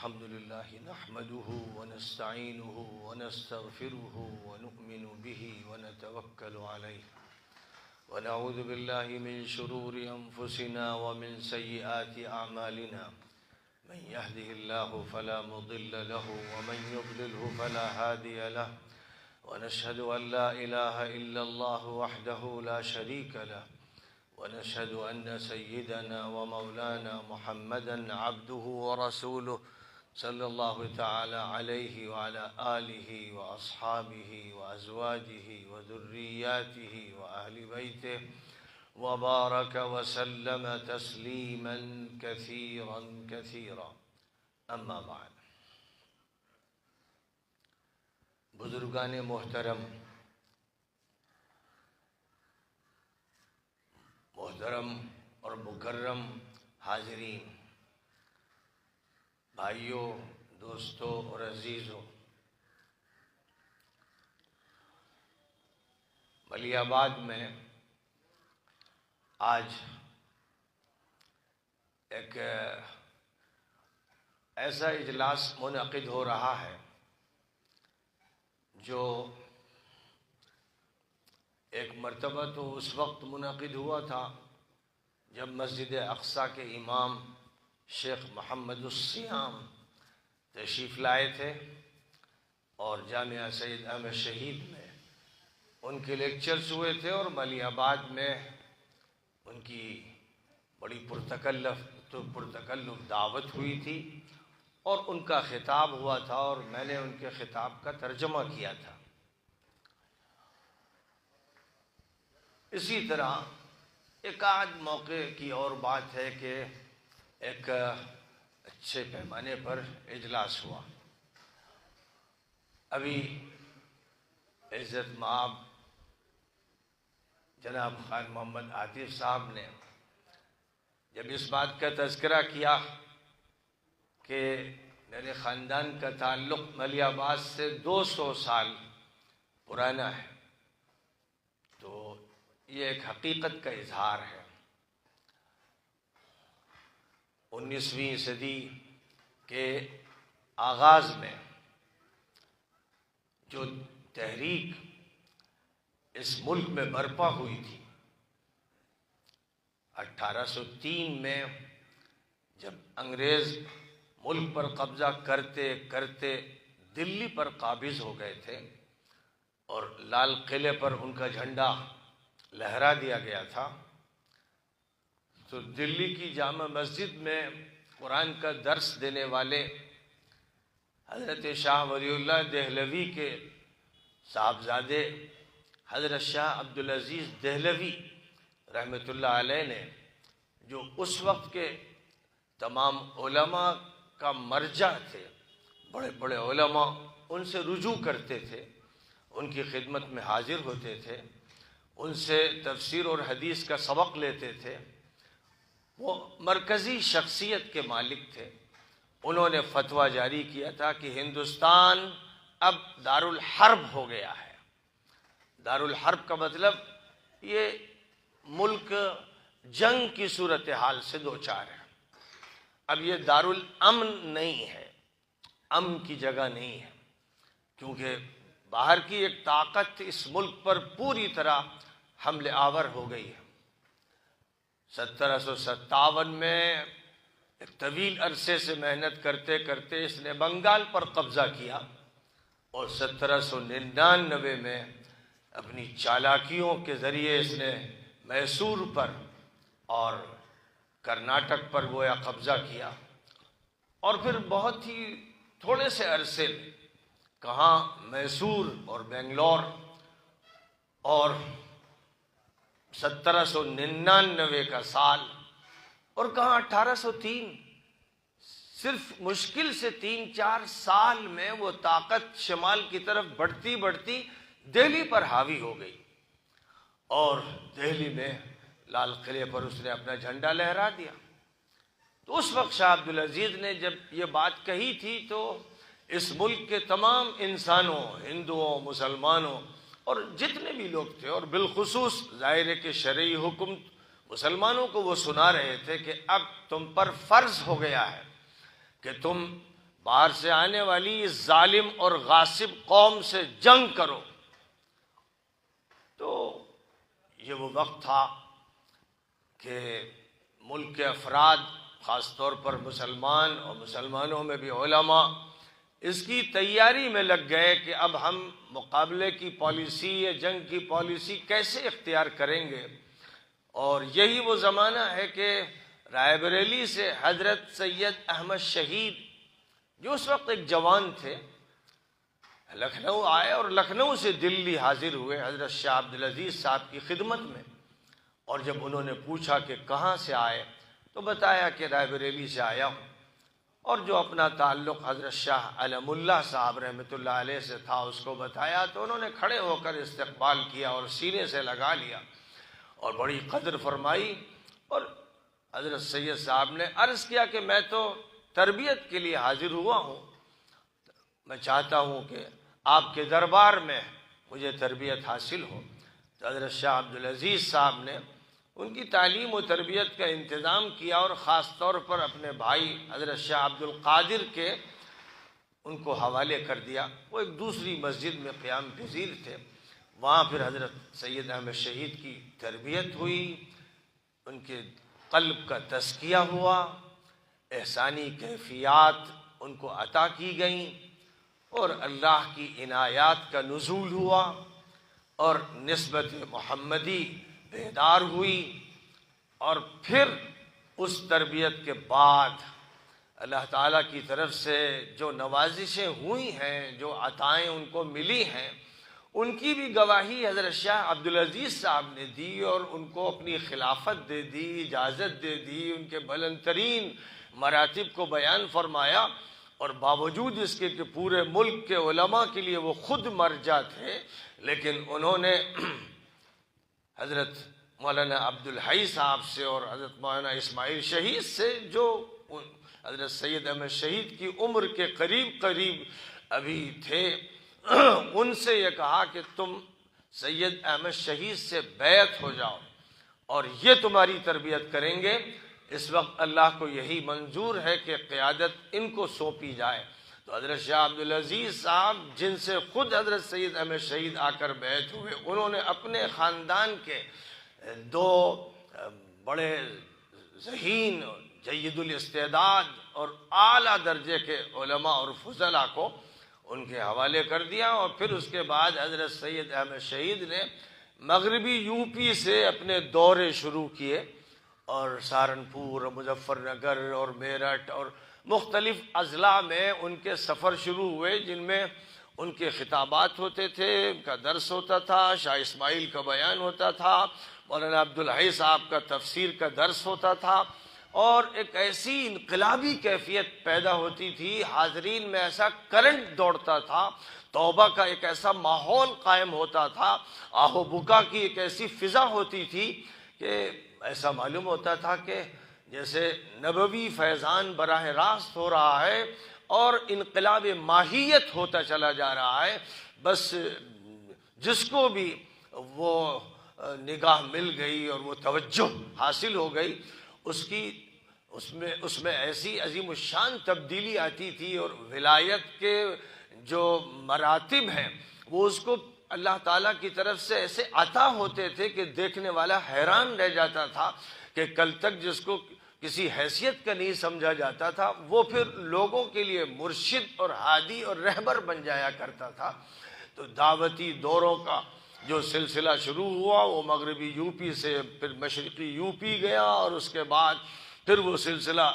الحمد لله نحمده ونستعينه ونستغفره ونؤمن به ونتوكل عليه ونعوذ بالله من شرور أنفسنا ومن سيئات أعمالنا من يهده الله فلا مضل له ومن يضلله فلا هادي له ونشهد أن لا إله إلا الله وحده لا شريك له ونشهد أن سيدنا ومولانا محمدا عبده ورسوله صلى الله تعالى عليه وعلى آله وأصحابه وأزواجه وذرياته وأهل بيته وبارك وسلم تسليما كثيرا كثيرا أما بعد. بزرگان محترم اور مکرم حاضرین، بھائیوں، دوستوں اور عزیزوں، ملی آباد میں آج ایک ایسا اجلاس منعقد ہو رہا ہے جو ایک مرتبہ تو اس وقت منعقد ہوا تھا جب مسجد اقصی کے امام شیخ محمد الصیام تشریف لائے تھے اور جامعہ سید احمد شہید میں ان کے لیکچرز ہوئے تھے، اور ملی آباد میں ان کی بڑی پرتکلف دعوت ہوئی تھی اور ان کا خطاب ہوا تھا، اور میں نے ان کے خطاب کا ترجمہ کیا تھا. اسی طرح ایک آدھ موقع کی اور بات ہے کہ ایک اچھے پیمانے پر اجلاس ہوا. ابھی عزت مآب جناب خان محمد عاطف صاحب نے جب اس بات کا تذکرہ کیا کہ میرے خاندان کا تعلق ملی آباد سے 200 سال پرانا ہے، تو یہ ایک حقیقت کا اظہار ہے. 19ویں صدی کے آغاز میں جو تحریک اس ملک میں برپا ہوئی تھی، 1803 میں جب انگریز ملک پر قبضہ کرتے کرتے دلی پر قابض ہو گئے تھے اور لال قلعے پر ان کا جھنڈا لہرا دیا گیا تھا، تو دلی کی جامع مسجد میں قرآن کا درس دینے والے حضرت شاہ ولی اللہ دہلوی کے صاحبزادے حضرت شاہ عبدالعزیز دہلوی رحمۃ اللہ علیہ نے، جو اس وقت کے تمام علماء کا مرجع تھے، بڑے بڑے علماء ان سے رجوع کرتے تھے، ان کی خدمت میں حاضر ہوتے تھے، ان سے تفسیر اور حدیث کا سبق لیتے تھے، وہ مرکزی شخصیت کے مالک تھے. انہوں نے فتویٰ جاری کیا تھا کہ ہندوستان اب دارالحرب ہو گیا ہے. دارالحرب کا مطلب یہ ملک جنگ کی صورتحال سے دوچار ہے. اب یہ دارالامن نہیں ہے، امن کی جگہ نہیں ہے، کیونکہ باہر کی ایک طاقت اس ملک پر پوری طرح حملے آور ہو گئی ہے. 1757 میں ایک طویل عرصے سے محنت کرتے کرتے اس نے بنگال پر قبضہ کیا، اور 1799 میں اپنی چالاکیوں کے ذریعے اس نے میسور پر اور کرناٹک پر گویا قبضہ کیا، اور پھر بہت ہی تھوڑے سے عرصے میں کہاں میسور اور بنگلور، اور 1799 کا سال، اور کہاں 1803، صرف مشکل سے 3-4 سال میں وہ طاقت شمال کی طرف بڑھتی بڑھتی دہلی پر حاوی ہو گئی، اور دہلی میں لال قلعے پر اس نے اپنا جھنڈا لہرا دیا. تو اس وقت شاہ عبدالعزیز نے جب یہ بات کہی تھی تو اس ملک کے تمام انسانوں، ہندوؤں، مسلمانوں اور جتنے بھی لوگ تھے، اور بالخصوص ظاہر ہے کہ شرعی حکم مسلمانوں کو وہ سنا رہے تھے کہ اب تم پر فرض ہو گیا ہے کہ تم باہر سے آنے والی اس ظالم اور غاصب قوم سے جنگ کرو۔ تو یہ وہ وقت تھا کہ ملک کے افراد، خاص طور پر مسلمان اور مسلمانوں میں بھی علماء، اس کی تیاری میں لگ گئے کہ اب ہم مقابلے کی پالیسی یا جنگ کی پالیسی کیسے اختیار کریں گے۔ اور یہی وہ زمانہ ہے کہ رائے بریلی سے حضرت سید احمد شہید، جو اس وقت ایک جوان تھے، لکھنؤ آئے اور لکھنؤ سے دلی حاضر ہوئے حضرت شاہ عبدالعزیز صاحب کی خدمت میں۔ اور جب انہوں نے پوچھا کہ کہاں سے آئے تو بتایا کہ رائے بریلی سے آیا ہوں، اور جو اپنا تعلق حضرت شاہ علم اللہ صاحب رحمۃ اللہ علیہ سے تھا اس کو بتایا، تو انہوں نے کھڑے ہو کر استقبال کیا اور سینے سے لگا لیا اور بڑی قدر فرمائی۔ اور حضرت سید صاحب نے عرض کیا کہ میں تو تربیت کے لیے حاضر ہوا ہوں، میں چاہتا ہوں کہ آپ کے دربار میں مجھے تربیت حاصل ہو۔ تو حضرت شاہ عبدالعزیز صاحب نے ان کی تعلیم و تربیت کا انتظام کیا، اور خاص طور پر اپنے بھائی حضرت شاہ عبد القادر کے ان کو حوالے کر دیا۔ وہ ایک دوسری مسجد میں قیام پذیر تھے، وہاں پھر حضرت سید احمد شہید کی تربیت ہوئی، ان کے قلب کا تزکیہ ہوا، احسانی کیفیات ان کو عطا کی گئیں، اور اللہ کی عنایات کا نزول ہوا، اور نسبت محمدی بیدار ہوئی۔ اور پھر اس تربیت کے بعد اللہ تعالیٰ کی طرف سے جو نوازشیں ہوئی ہیں، جو عطائیں ان کو ملی ہیں، ان کی بھی گواہی حضرت شاہ عبدالعزیز صاحب نے دی، اور ان کو اپنی خلافت دے دی، اجازت دے دی، ان کے بلند ترین مراتب کو بیان فرمایا۔ اور باوجود اس کے کہ پورے ملک کے علماء کے لیے وہ خود مرجع تھے، لیکن انہوں نے حضرت مولانا عبدالحی صاحب سے اور حضرت مولانا اسماعیل شہید سے، جو حضرت سید احمد شہید کی عمر کے قریب ابھی تھے، ان سے یہ کہا کہ تم سید احمد شہید سے بیعت ہو جاؤ اور یہ تمہاری تربیت کریں گے۔ اس وقت اللہ کو یہی منظور ہے کہ قیادت ان کو سونپی جائے۔ تو حضرت شاہ عبدالعزیز صاحب، جن سے خود حضرت سید احمد شہید آ کر بیعت ہوئے، انہوں نے اپنے خاندان کے دو بڑے ذہین، جید الاستعداد اور اعلیٰ درجے کے علماء اور فضلاء کو ان کے حوالے کر دیا، اور پھر اس کے بعد حضرت سید احمد شہید نے مغربی یو پی سے اپنے دورے شروع کیے، اور سہارنپور اور مظفر نگر اور میرٹھ اور مختلف اضلاع میں ان کے سفر شروع ہوئے، جن میں ان کے خطابات ہوتے تھے، ان کا درس ہوتا تھا، شاہ اسماعیل کا بیان ہوتا تھا، مولانا عبدالحی صاحب کا تفسیر کا درس ہوتا تھا، اور ایک ایسی انقلابی کیفیت پیدا ہوتی تھی، حاضرین میں ایسا کرنٹ دوڑتا تھا، توبہ کا ایک ایسا ماحول قائم ہوتا تھا، آہ و بکا کی ایک ایسی فضا ہوتی تھی کہ ایسا معلوم ہوتا تھا کہ جیسے نبوی فیضان براہ راست ہو رہا ہے اور انقلاب ماہیت ہوتا چلا جا رہا ہے۔ بس جس کو بھی وہ نگاہ مل گئی اور وہ توجہ حاصل ہو گئی، اس میں ایسی عظیم الشان تبدیلی آتی تھی، اور ولایت کے جو مراتب ہیں وہ اس کو اللہ تعالیٰ کی طرف سے ایسے عطا ہوتے تھے کہ دیکھنے والا حیران رہ جاتا تھا کہ کل تک جس کو کسی حیثیت کا نہیں سمجھا جاتا تھا، وہ پھر لوگوں کے لیے مرشد اور ہادی اور رہبر بن جایا کرتا تھا۔ تو دعوتی دوروں کا جو سلسلہ شروع ہوا وہ مغربی یو پی سے پھر مشرقی یو پی گیا، اور اس کے بعد پھر وہ سلسلہ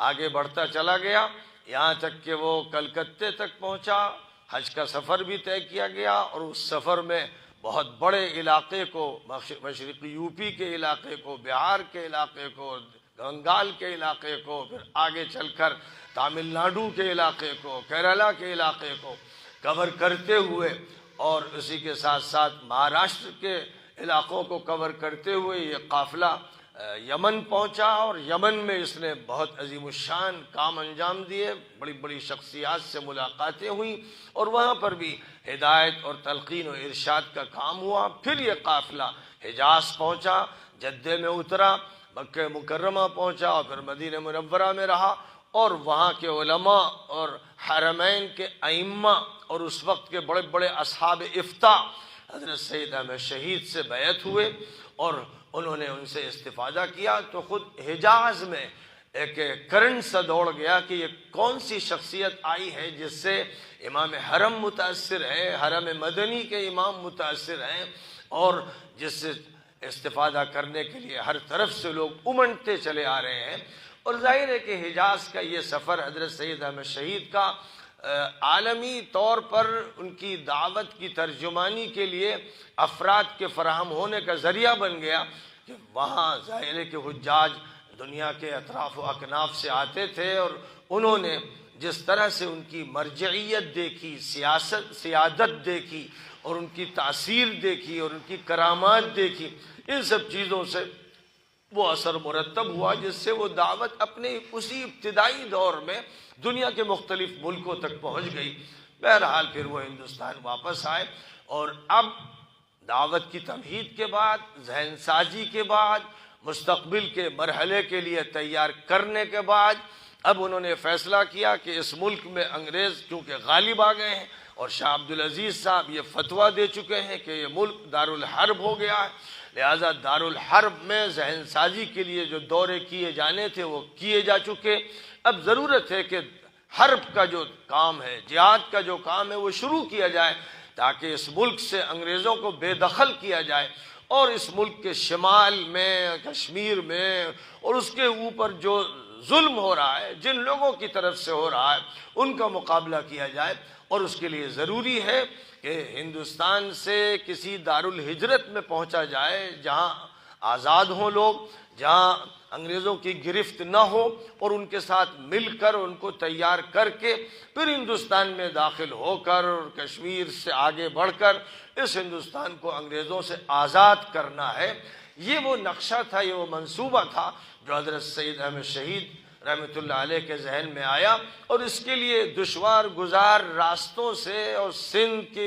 آگے بڑھتا چلا گیا، یہاں تک کہ وہ کلکتے تک پہنچا۔ حج کا سفر بھی طے کیا گیا، اور اس سفر میں بہت بڑے علاقے کو، مشرقی یو پی کے علاقے کو، بہار کے علاقے کو، بنگال کے علاقے کو، پھر آگے چل کر تامل ناڈو کے علاقے کو، کیرالہ کے علاقے کو کور کرتے ہوئے، اور اسی کے ساتھ ساتھ مہاراشٹر کے علاقوں کو کور کرتے ہوئے یہ قافلہ یمن پہنچا، اور یمن میں اس نے بہت عظیم الشان کام انجام دیے، بڑی بڑی شخصیات سے ملاقاتیں ہوئیں، اور وہاں پر بھی ہدایت اور تلقین و ارشاد کا کام ہوا۔ پھر یہ قافلہ حجاز پہنچا، جدہ میں اترا، مکہ مکرمہ پہنچا، اور پھر مدینہ منورہ میں رہا، اور وہاں کے علماء اور حرمین کے ائمہ اور اس وقت کے بڑے بڑے اصحاب افتاء حضرت سید احمد شہید سے بیعت ہوئے اور انہوں نے ان سے استفادہ کیا، تو خود حجاز میں ایک کرنٹ سا دوڑ گیا کہ یہ کون سی شخصیت آئی ہے جس سے امام حرم متاثر ہے، حرم مدنی کے امام متاثر ہیں، اور جس سے استفادہ کرنے کے لیے ہر طرف سے لوگ امنڈتے چلے آ رہے ہیں۔ اور ظاہر ہے کہ حجاز کا یہ سفر حضرت سید احمد شہید کا عالمی طور پر ان کی دعوت کی ترجمانی کے لیے افراد کے فراہم ہونے کا ذریعہ بن گیا کہ وہاں ظاہر ہے کہ حجاج دنیا کے اطراف و اکناف سے آتے تھے، اور انہوں نے جس طرح سے ان کی مرجعیت دیکھی، سیادت دیکھی، اور ان کی تاثیر دیکھی، اور ان کی کرامات دیکھی، ان سب چیزوں سے وہ اثر مرتب ہوا جس سے وہ دعوت اپنے اسی ابتدائی دور میں دنیا کے مختلف ملکوں تک پہنچ گئی۔ بہرحال پھر وہ ہندوستان واپس آئے، اور اب دعوت کی تمہید کے بعد، ذہن سازی کے بعد، مستقبل کے مرحلے کے لیے تیار کرنے کے بعد، اب انہوں نے فیصلہ کیا کہ اس ملک میں انگریز کیونکہ غالب آ گئے ہیں اور شاہ عبدالعزیز صاحب یہ فتویٰ دے چکے ہیں کہ یہ ملک دارالحرب ہو گیا ہے، لہذا دارالحرب میں ذہن سازی کے لیے جو دورے کیے جانے تھے وہ کیے جا چکے، اب ضرورت ہے کہ حرب کا جو کام ہے، جہاد کا جو کام ہے وہ شروع کیا جائے تاکہ اس ملک سے انگریزوں کو بے دخل کیا جائے، اور اس ملک کے شمال میں، کشمیر میں، اور اس کے اوپر جو ظلم ہو رہا ہے، جن لوگوں کی طرف سے ہو رہا ہے، ان کا مقابلہ کیا جائے، اور اس کے لیے ضروری ہے کہ ہندوستان سے کسی دارالہجرت میں پہنچا جائے جہاں آزاد ہوں لوگ، جہاں انگریزوں کی گرفت نہ ہو، اور ان کے ساتھ مل کر ان کو تیار کر کے پھر ہندوستان میں داخل ہو کر اور کشمیر سے آگے بڑھ کر اس ہندوستان کو انگریزوں سے آزاد کرنا ہے۔ یہ وہ نقشہ تھا، یہ وہ منصوبہ تھا جو حضرت سید احمد شہید رحمۃ اللہ علیہ کے ذہن میں آیا، اور اس کے لیے دشوار گزار راستوں سے اور سندھ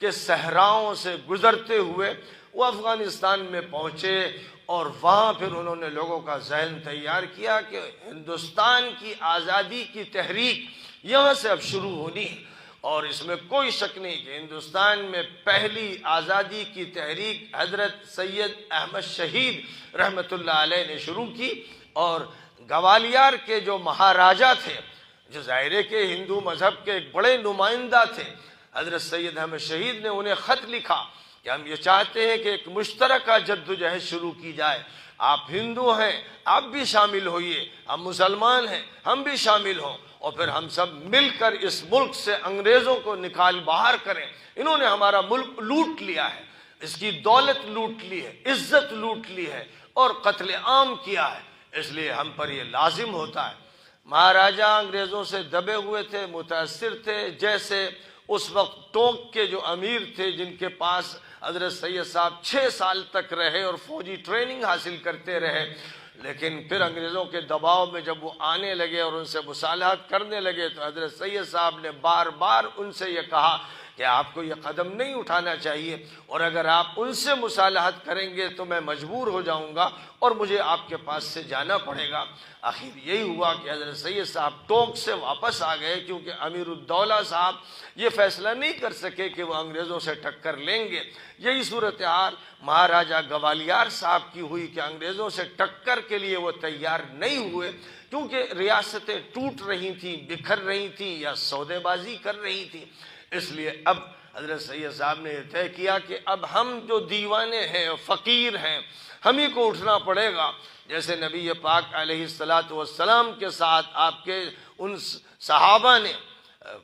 کے صحراؤں سے گزرتے ہوئے وہ افغانستان میں پہنچے، اور وہاں پھر انہوں نے لوگوں کا ذہن تیار کیا کہ ہندوستان کی آزادی کی تحریک یہاں سے اب شروع ہونی ہے، اور اس میں کوئی شک نہیں کہ ہندوستان میں پہلی آزادی کی تحریک حضرت سید احمد شہید رحمۃ اللہ علیہ نے شروع کی، اور گوالیار کے جو مہاراجا تھے، جو ظاہر کے ہندو مذہب کے ایک بڑے نمائندہ تھے، حضرت سید احمد شہید نے انہیں خط لکھا کہ ہم یہ چاہتے ہیں کہ ایک مشترکہ جدوجہد شروع کی جائے، آپ ہندو ہیں آپ بھی شامل ہوئیے، ہم مسلمان ہیں ہم بھی شامل ہوں، اور پھر ہم سب مل کر اس ملک سے انگریزوں کو نکال باہر کریں۔ انہوں نے ہمارا ملک لوٹ لیا ہے، اس کی دولت لوٹ لی ہے، عزت لوٹ لی ہے، اور قتل عام کیا ہے، اس لیے ہم پر یہ لازم ہوتا ہے۔ مہاراجہ انگریزوں سے دبے ہوئے تھے، متاثر تھے، جیسے اس وقت ٹونک کے جو امیر تھے جن کے پاس حضرت سید صاحب 6 سال تک رہے اور فوجی ٹریننگ حاصل کرتے رہے، لیکن پھر انگریزوں کے دباؤ میں جب وہ آنے لگے اور ان سے مصالحت کرنے لگے تو حضرت سید صاحب نے بار بار ان سے یہ کہا کہ آپ کو یہ قدم نہیں اٹھانا چاہیے، اور اگر آپ ان سے مصالحت کریں گے تو میں مجبور ہو جاؤں گا اور مجھے آپ کے پاس سے جانا پڑے گا۔ آخر یہی ہوا کہ حضرت سید صاحب ٹونک سے واپس آ گئے، کیونکہ امیر الدولہ صاحب یہ فیصلہ نہیں کر سکے کہ وہ انگریزوں سے ٹکر لیں گے۔ یہی صورتحال مہاراجہ گوالیار صاحب کی ہوئی کہ انگریزوں سے ٹکر کے لیے وہ تیار نہیں ہوئے، کیونکہ ریاستیں ٹوٹ رہی تھیں، بکھر رہی تھیں یا سودے بازی کر رہی تھیں۔ اس لیے اب حضرت سید صاحب نے یہ طے کیا کہ اب ہم جو دیوانے ہیں، فقیر ہیں، ہم ہی کو اٹھنا پڑے گا۔ جیسے نبی پاک علیہ السلام کے ساتھ آپ کے ان صحابہ نے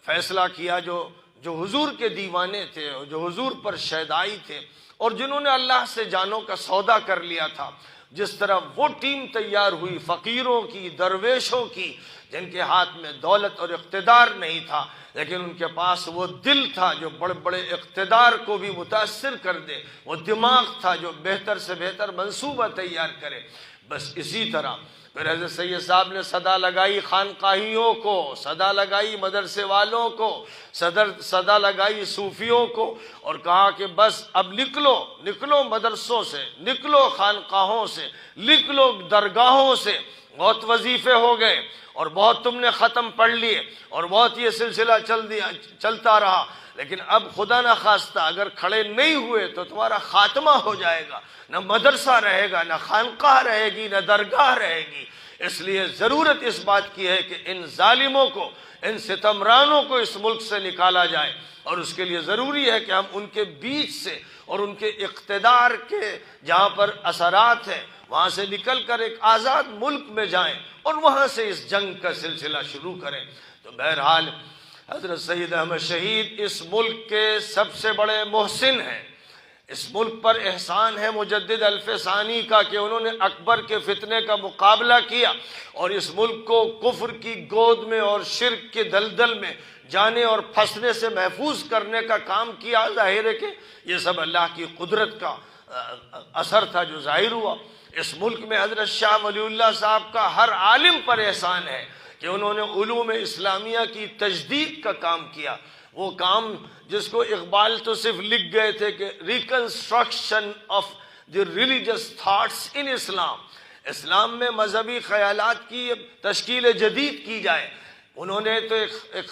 فیصلہ کیا جو حضور کے دیوانے تھے، اور جو حضور پر شیدائی تھے، اور جنہوں نے اللہ سے جانوں کا سودا کر لیا تھا، جس طرح وہ ٹیم تیار ہوئی فقیروں کی، درویشوں کی، جن کے ہاتھ میں دولت اور اقتدار نہیں تھا لیکن ان کے پاس وہ دل تھا جو بڑے بڑے اقتدار کو بھی متاثر کر دے، وہ دماغ تھا جو بہتر سے بہتر منصوبہ تیار کرے۔ بس اسی طرح پھر حضرت سید صاحب نے صدا لگائی خانقاہیوں کو، صدا لگائی مدرسے والوں کو، صدا لگائی صوفیوں کو، اور کہا کہ بس اب نکلو مدرسوں سے، نکلو خانقاہوں سے، نکلو درگاہوں سے، بہت وظیفے ہو گئے اور بہت تم نے ختم پڑھ لیے اور بہت یہ سلسلہ چلتا رہا، لیکن اب خدا نہ خواستہ اگر کھڑے نہیں ہوئے تو تمہارا خاتمہ ہو جائے گا، نہ مدرسہ رہے گا، نہ خانقاہ رہے گی، نہ درگاہ رہے گی۔ اس لیے ضرورت اس بات کی ہے کہ ان ظالموں کو، ان ستمرانوں کو اس ملک سے نکالا جائے، اور اس کے لیے ضروری ہے کہ ہم ان کے بیچ سے اور ان کے اقتدار کے جہاں پر اثرات ہیں وہاں سے نکل کر ایک آزاد ملک میں جائیں اور وہاں سے اس جنگ کا سلسلہ شروع کریں۔ تو بہرحال حضرت سید احمد شہید اس ملک کے سب سے بڑے محسن ہیں۔ اس ملک پر احسان ہے مجدد الف ثانی کا کہ انہوں نے اکبر کے فتنے کا مقابلہ کیا اور اس ملک کو کفر کی گود میں اور شرک کے دلدل میں جانے اور پھنسنے سے محفوظ کرنے کا کام کیا۔ ظاہر ہے کہ یہ سب اللہ کی قدرت کا اثر تھا جو ظاہر ہوا۔ اس ملک میں حضرت شاہ ولی اللہ صاحب کا ہر عالم پر احسان ہے کہ انہوں نے علوم اسلامیہ کی تجدید کا کام کیا، وہ کام جس کو اقبال تو صرف لکھ گئے تھے کہ reconstruction of the religious thoughts in Islam, اسلام میں مذہبی خیالات کی تشکیل جدید کی جائے۔ انہوں نے تو ایک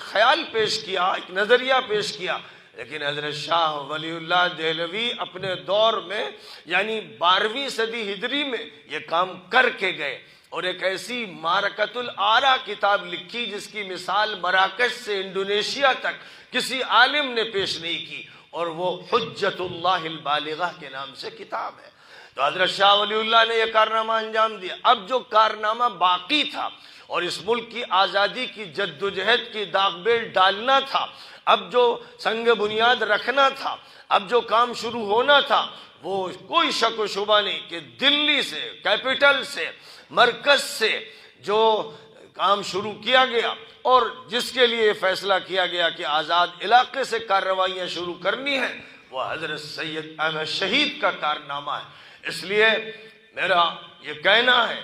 خیال پیش کیا، ایک نظریہ پیش کیا، لیکن حضرت شاہ ولی اللہ دہلوی اپنے دور میں یعنی 12ویں صدی ہجری میں یہ کام کر کے گئے اور ایک ایسی معرکۃ الآراء کتاب لکھی جس کی مثال مراکش سے انڈونیشیا تک کسی عالم نے پیش نہیں کی، اور وہ حجت اللہ البالغہ کے نام سے کتاب ہے۔ تو حضرت شاہ ولی اللہ نے یہ کارنامہ انجام دیا۔ اب جو کارنامہ باقی تھا اور اس ملک کی آزادی کی جدوجہد کی داغ بیل ڈالنا تھا، اب جو سنگ بنیاد رکھنا تھا، اب جو کام شروع ہونا تھا، وہ کوئی شک و شبہ نہیں کہ دلی سے، کیپٹل سے، مرکز سے جو کام شروع کیا گیا اور جس کے لیے فیصلہ کیا گیا کہ آزاد علاقے سے کارروائیاں شروع کرنی ہیں، وہ حضرت سید احمد شہید کا کارنامہ ہے۔ اس لیے میرا یہ کہنا ہے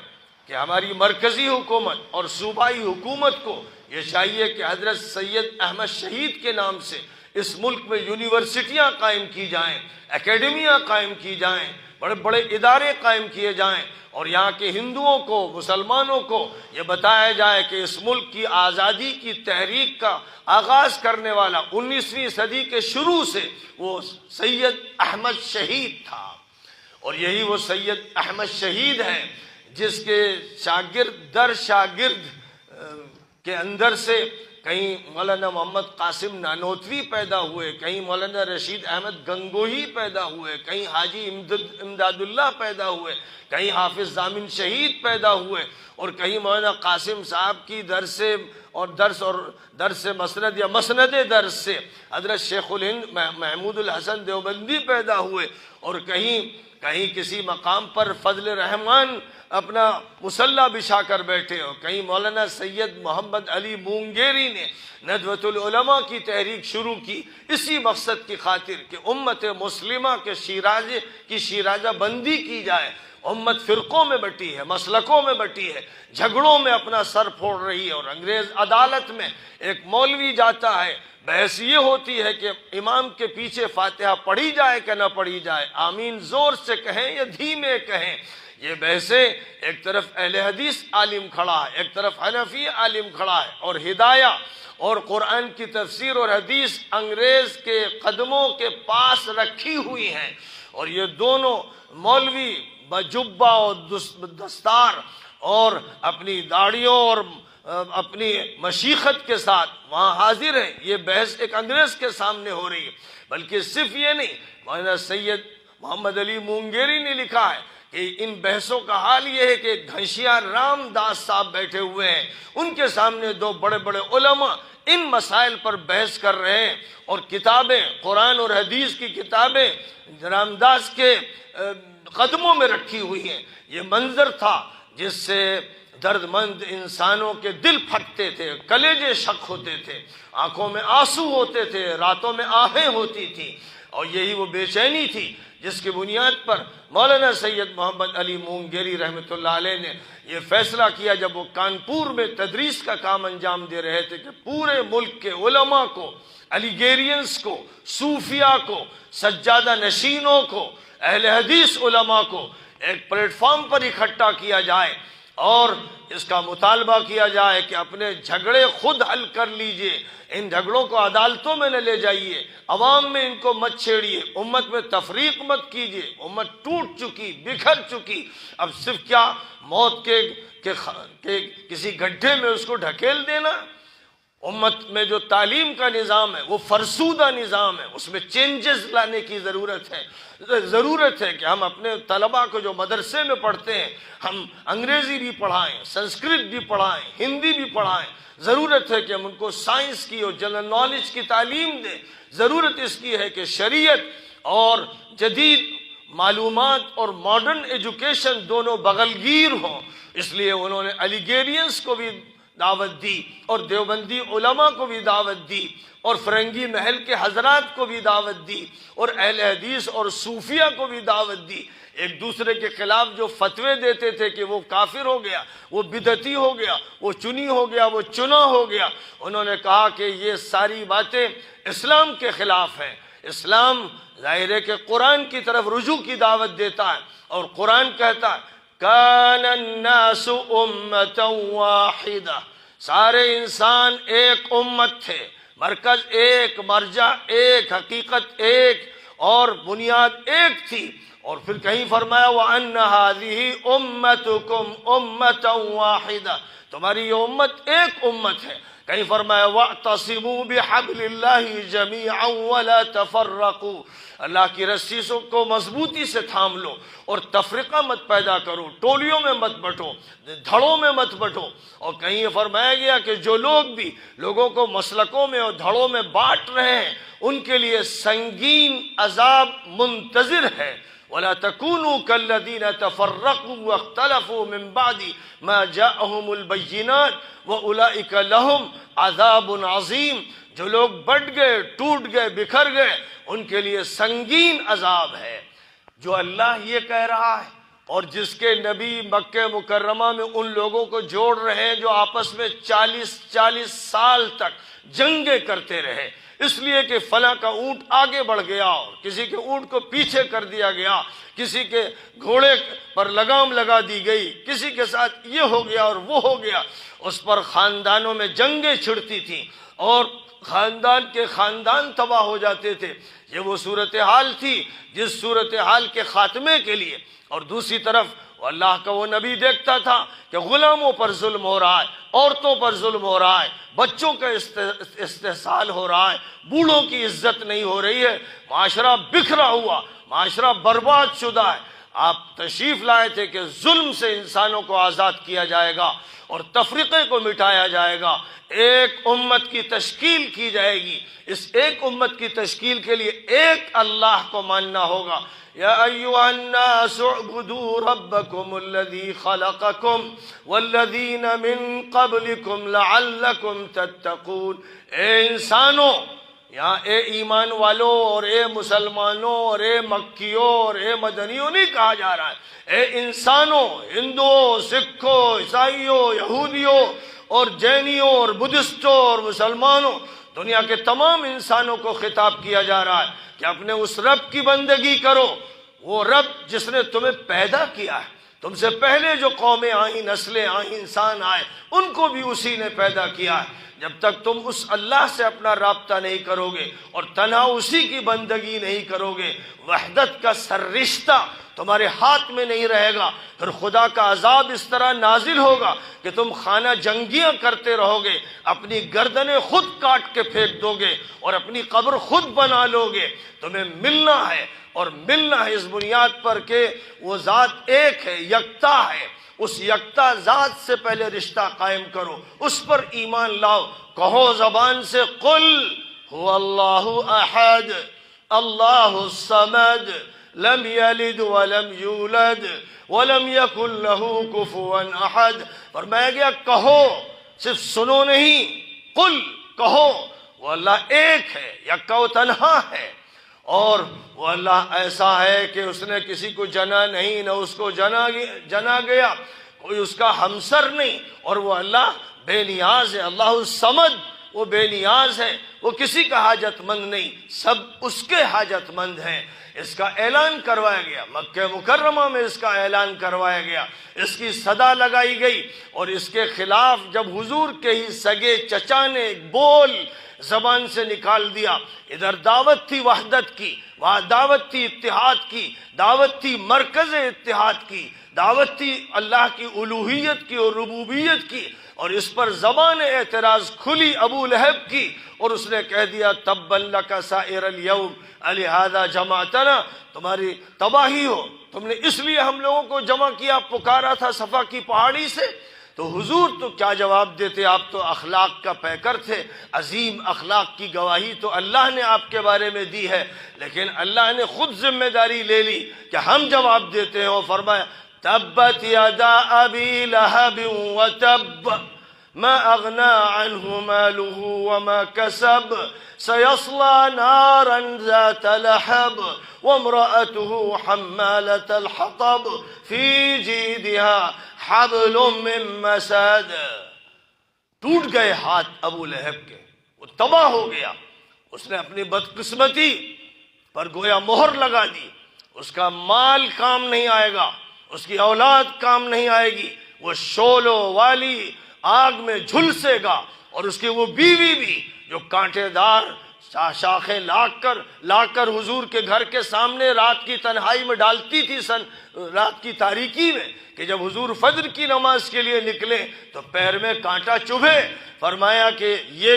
کہ ہماری مرکزی حکومت اور صوبائی حکومت کو یہ چاہیے کہ حضرت سید احمد شہید کے نام سے اس ملک میں یونیورسٹیاں قائم کی جائیں، اکیڈمیاں قائم کی جائیں، بڑے بڑے ادارے قائم کیے جائیں، اور یہاں کے ہندوؤں کو، مسلمانوں کو یہ بتایا جائے کہ اس ملک کی آزادی کی تحریک کا آغاز کرنے والا 19ویں صدی کے شروع سے وہ سید احمد شہید تھا، اور یہی وہ سید احمد شہید ہے جس کے شاگرد در شاگرد کے اندر سے کہیں مولانا محمد قاسم نانوتوی پیدا ہوئے، کہیں مولانا رشید احمد گنگوہی پیدا ہوئے، کہیں حاجی امداد اللہ پیدا ہوئے، کہیں حافظ ضامن شہید پیدا ہوئے، اور کہیں مولانا قاسم صاحب کی درس مسند یا مسند درس سے حضرت شیخ الہند محمود الحسن دیوبندی پیدا ہوئے، اور کہیں کسی مقام پر فضل رحمان اپنا مصلی بچھا کر بیٹھے ہو، کہیں مولانا سید محمد علی مونگیری نے ندوۃ العلماء کی تحریک شروع کی اسی مقصد کی خاطر کہ امت مسلمہ کے شیرازہ بندی کی جائے۔ امت فرقوں میں بٹی ہے، مسلکوں میں بٹی ہے، جھگڑوں میں اپنا سر پھوڑ رہی ہے، اور انگریز عدالت میں ایک مولوی جاتا ہے، بحث یہ ہوتی ہے کہ امام کے پیچھے فاتحہ پڑھی جائے کہ نہ پڑھی جائے، آمین زور سے کہیں یا دھیمے کہیں۔ یہ بحثیں ایک طرف اہل حدیث عالم کھڑا ہے، ایک طرف حنفی عالم کھڑا ہے، اور ہدایہ اور قرآن کی تفسیر اور حدیث انگریز کے قدموں کے پاس رکھی ہوئی ہیں، اور یہ دونوں مولوی بجبہ اور دستار اور اپنی داڑھیوں اور اپنی مشیخت کے ساتھ وہاں حاضر ہیں۔ یہ بحث ایک انگریز کے سامنے ہو رہی ہے، بلکہ صرف یہ نہیں، مولانا سید محمد علی مونگیری نے لکھا ہے کہ ان بحثوں کا حال یہ ہے کہ گھنشیار رام داس صاحب بیٹھے ہوئے ہیں، ان کے سامنے دو بڑے بڑے علماء ان مسائل پر بحث کر رہے ہیں، اور کتابیں، قرآن اور حدیث کی کتابیں رام داس کے قدموں میں رکھی ہوئی ہیں۔ یہ منظر تھا جس سے درد مند انسانوں کے دل پھٹتے تھے، کلیجے شک ہوتے تھے، آنکھوں میں آنسو ہوتے تھے، راتوں میں آہیں ہوتی تھی، اور یہی وہ بے چینی تھی جس کی بنیاد پر مولانا سید محمد علی مونگیری رحمۃ اللہ علیہ نے یہ فیصلہ کیا جب وہ کانپور میں تدریس کا کام انجام دے رہے تھے کہ پورے ملک کے علماء کو، علی گیرینز کو، صوفیاء کو، سجادہ نشینوں کو، اہل حدیث علماء کو ایک پلیٹ فارم پر اکٹھا کیا جائے، اور اس کا مطالبہ کیا جائے کہ اپنے جھگڑے خود حل کر لیجئے، ان جھگڑوں کو عدالتوں میں نہ لے جائیے، عوام میں ان کو مت چھیڑیے، امت میں تفریق مت کیجیے، امت ٹوٹ چکی، بکھر چکی، اب صرف کیا موت کے کسی گڈھے میں اس کو ڈھکیل دینا۔ امت میں جو تعلیم کا نظام ہے وہ فرسودہ نظام ہے، اس میں چینجز لانے کی ضرورت ہے کہ ہم اپنے طلباء کو جو مدرسے میں پڑھتے ہیں ہم انگریزی بھی پڑھائیں، سنسکرت بھی پڑھائیں، ہندی بھی پڑھائیں، ضرورت ہے کہ ہم ان کو سائنس کی اور جنرل نالج کی تعلیم دیں، ضرورت اس کی ہے کہ شریعت اور جدید معلومات اور ماڈرن ایجوکیشن دونوں بغلگیر ہوں۔ اس لیے انہوں نے الیگیرینس کو بھی دعوت دی اور دیوبندی علماء کو بھی دعوت دی اور فرنگی محل کے حضرات کو بھی دعوت دی اور اہل حدیث اور صوفیہ کو بھی دعوت دی۔ ایک دوسرے کے خلاف جو فتوے دیتے تھے کہ وہ کافر ہو گیا، وہ بدعتی ہو گیا، وہ چنی ہو گیا، وہ چنا ہو گیا، انہوں نے کہا کہ یہ ساری باتیں اسلام کے خلاف ہیں۔ اسلام ظاہر ہے کہ قرآن کی طرف رجوع کی دعوت دیتا ہے، اور قرآن کہتا ہے کان الناس امتا واحدہ، سارے انسان ایک امت تھے، مرکز ایک، مرجع ایک، حقیقت ایک اور بنیاد ایک تھی۔ اور پھر کہیں فرمایا وَأَنَّ هَذِهِ أُمَّتُكُمْ أُمَّةً وَاحِدَةً، تمہاری یہ امت ایک امت ہے۔ کہیں فرمایا وَاعْتَصِمُوا بِحَبْلِ اللَّهِ جَمِيعًا وَلَا تَفَرَّقُوا، اللہ کی رسی کو مضبوطی سے تھام لو اور تفرقہ مت پیدا کرو، ٹولیوں میں مت بٹو، دھڑوں میں مت بٹو۔ اور کہیں یہ فرمایا گیا کہ جو لوگ بھی لوگوں کو مسلکوں میں اور دھڑوں میں بانٹ رہے ہیں ان کے لیے سنگین عذاب منتظر ہے۔ وَلَا تَكُونُوا كَالَّذِينَ تَفَرَّقُوا وَاخْتَلَفُوا مِن بَعْدِ مَا جَاءَهُمُ الْبَيِّنَاتُ وَأُولَئِكَ لَهُمْ عَذَابٌ عَظِيمٌ، جو لوگ بٹ گئے، ٹوٹ گئے، بکھر گئے، ان کے لیے سنگین عذاب ہے۔ جو اللہ یہ کہہ رہا ہے اور جس کے نبی مکہ مکرمہ میں ان لوگوں کو جوڑ رہے ہیں جو آپس میں 40 سال تک جنگیں کرتے رہے، اس لیے کہ فلاں کا اونٹ آگے بڑھ گیا اور کسی کے اونٹ کو پیچھے کر دیا گیا، کسی کے گھوڑے پر لگام لگا دی گئی، کسی کے ساتھ یہ ہو گیا اور وہ ہو گیا، اس پر خاندانوں میں جنگیں چھڑتی تھیں اور خاندان کے خاندان تباہ ہو جاتے تھے۔ یہ وہ صورتحال تھی جس صورتحال کے خاتمے کے لیے، اور دوسری طرف اللہ کا وہ نبی دیکھتا تھا کہ غلاموں پر ظلم ہو رہا ہے، عورتوں پر ظلم ہو رہا ہے، بچوں کا استحصال ہو رہا ہے، بوڑھوں کی عزت نہیں ہو رہی ہے، معاشرہ بکھرا ہوا، معاشرہ برباد شدہ ہے۔ آپ تشریف لائے تھے کہ ظلم سے انسانوں کو آزاد کیا جائے گا اور تفریقے کو مٹایا جائے گا، ایک امت کی تشکیل کی جائے گی۔ اس ایک امت کی تشکیل کے لیے ایک اللہ کو ماننا ہوگا۔ یا ایھا الناس اعبدوا ربکم الذی خلقکم والذین من قبلکم لعلکم تتقون، اے انسانوں، یہاں اے ایمان والو اور اے مسلمانوں اور اے مکیوں اور اے مدنیوں نہیں کہا جا رہا ہے، اے انسانوں، ہندوؤں، سکھوں، عیسائیوں، یہودیوں اور جینیوں اور بدھسٹوں اور مسلمانوں، دنیا کے تمام انسانوں کو خطاب کیا جا رہا ہے کہ اپنے اس رب کی بندگی کرو، وہ رب جس نے تمہیں پیدا کیا ہے۔ تم سے پہلے جو قومیں آئیں، نسلیں آئیں، انسان آئے، ان کو بھی اسی نے پیدا کیا ہے۔ جب تک تم اس اللہ سے اپنا رابطہ نہیں کرو گے اور تنہا اسی کی بندگی نہیں کرو گے، وحدت کا سررشتہ تمہارے ہاتھ میں نہیں رہے گا، پھر خدا کا عذاب اس طرح نازل ہوگا کہ تم خانہ جنگیاں کرتے رہو گے، اپنی گردنیں خود کاٹ کے پھینک دو گے اور اپنی قبر خود بنا لو گے۔ تمہیں ملنا ہے، اور ملنا ہے اس بنیاد پر کہ وہ ذات ایک ہے، یکتا ہے۔ اس یکتا ذات سے پہلے رشتہ قائم کرو، اس پر ایمان لاؤ۔ کہو زبان سے قل هو اللہ احد اللہ الصمد لم یلد ولم یولد ولم یکن له کفوا احد۔ فرمایا گیا کہو، صرف سنو نہیں، قل کہو، وہ اللہ ایک ہے، یکا و تنہا ہے، اور وہ اللہ ایسا ہے کہ اس نے کسی کو جنا نہیں، نہ اس کو جنا گیا، کوئی اس کا ہمسر نہیں، اور وہ اللہ بے نیاز ہے، اللہ الصمد، وہ بے نیاز ہے، وہ کسی کا حاجت مند نہیں، سب اس کے حاجت مند ہیں۔ اس کا اعلان کروایا گیا، مکہ مکرمہ میں اس کا اعلان کروایا گیا، اس کی صدا لگائی گئی، اور اس کے خلاف جب حضور کے ہی سگے چچا نے ایک بول زبان سے نکال دیا، ادھر دعوت تھی وحدت کی، وہاں دعوت تھی اتحاد کی، دعوت تھی مرکز اتحاد کی، دعوت تھی اللہ کی الوہیت کی اور ربوبیت کی، اور اس پر زبان اعتراض کھلی ابو لہب کی، اور اس نے کہہ دیا تبا لک سائر الیوم لہذا جمعتنا، تمہاری تباہی ہو، تم نے اس لیے ہم لوگوں کو جمع کیا، پکارا تھا صفا کی پہاڑی سے۔ تو حضور تو کیا جواب دیتے، آپ تو اخلاق کا پیکر تھے، عظیم اخلاق کی گواہی تو اللہ نے آپ کے بارے میں دی ہے، لیکن اللہ نے خود ذمہ داری لے لی کہ ہم جواب دیتے ہیں، اور فرمایا تبت یدا ابی لہب وتب ما اغنى عنه ماله وما كسب سيصلى نارا ذات لهب وامرأته حمالة الحطب في جيدها حبل من مسد۔ ٹوٹ گئے ہاتھ ابو لہب کے، وہ تباہ ہو گیا، اس نے اپنی بدقسمتی پر گویا مہر لگا دی، اس کا مال کام نہیں آئے گا، اس کی اولاد کام نہیں آئے گی، وہ شولو والی آگ میں جھلسے گا، اور اس کی وہ بیوی بھی جو کانٹے دار شاخیں لا کر حضور کے گھر کے سامنے رات کی تنہائی میں ڈالتی تھی، رات کی تاریکی میں، کہ جب حضور فجر کی نماز کے لیے نکلے تو پیر میں کانٹا چبھے۔ فرمایا کہ یہ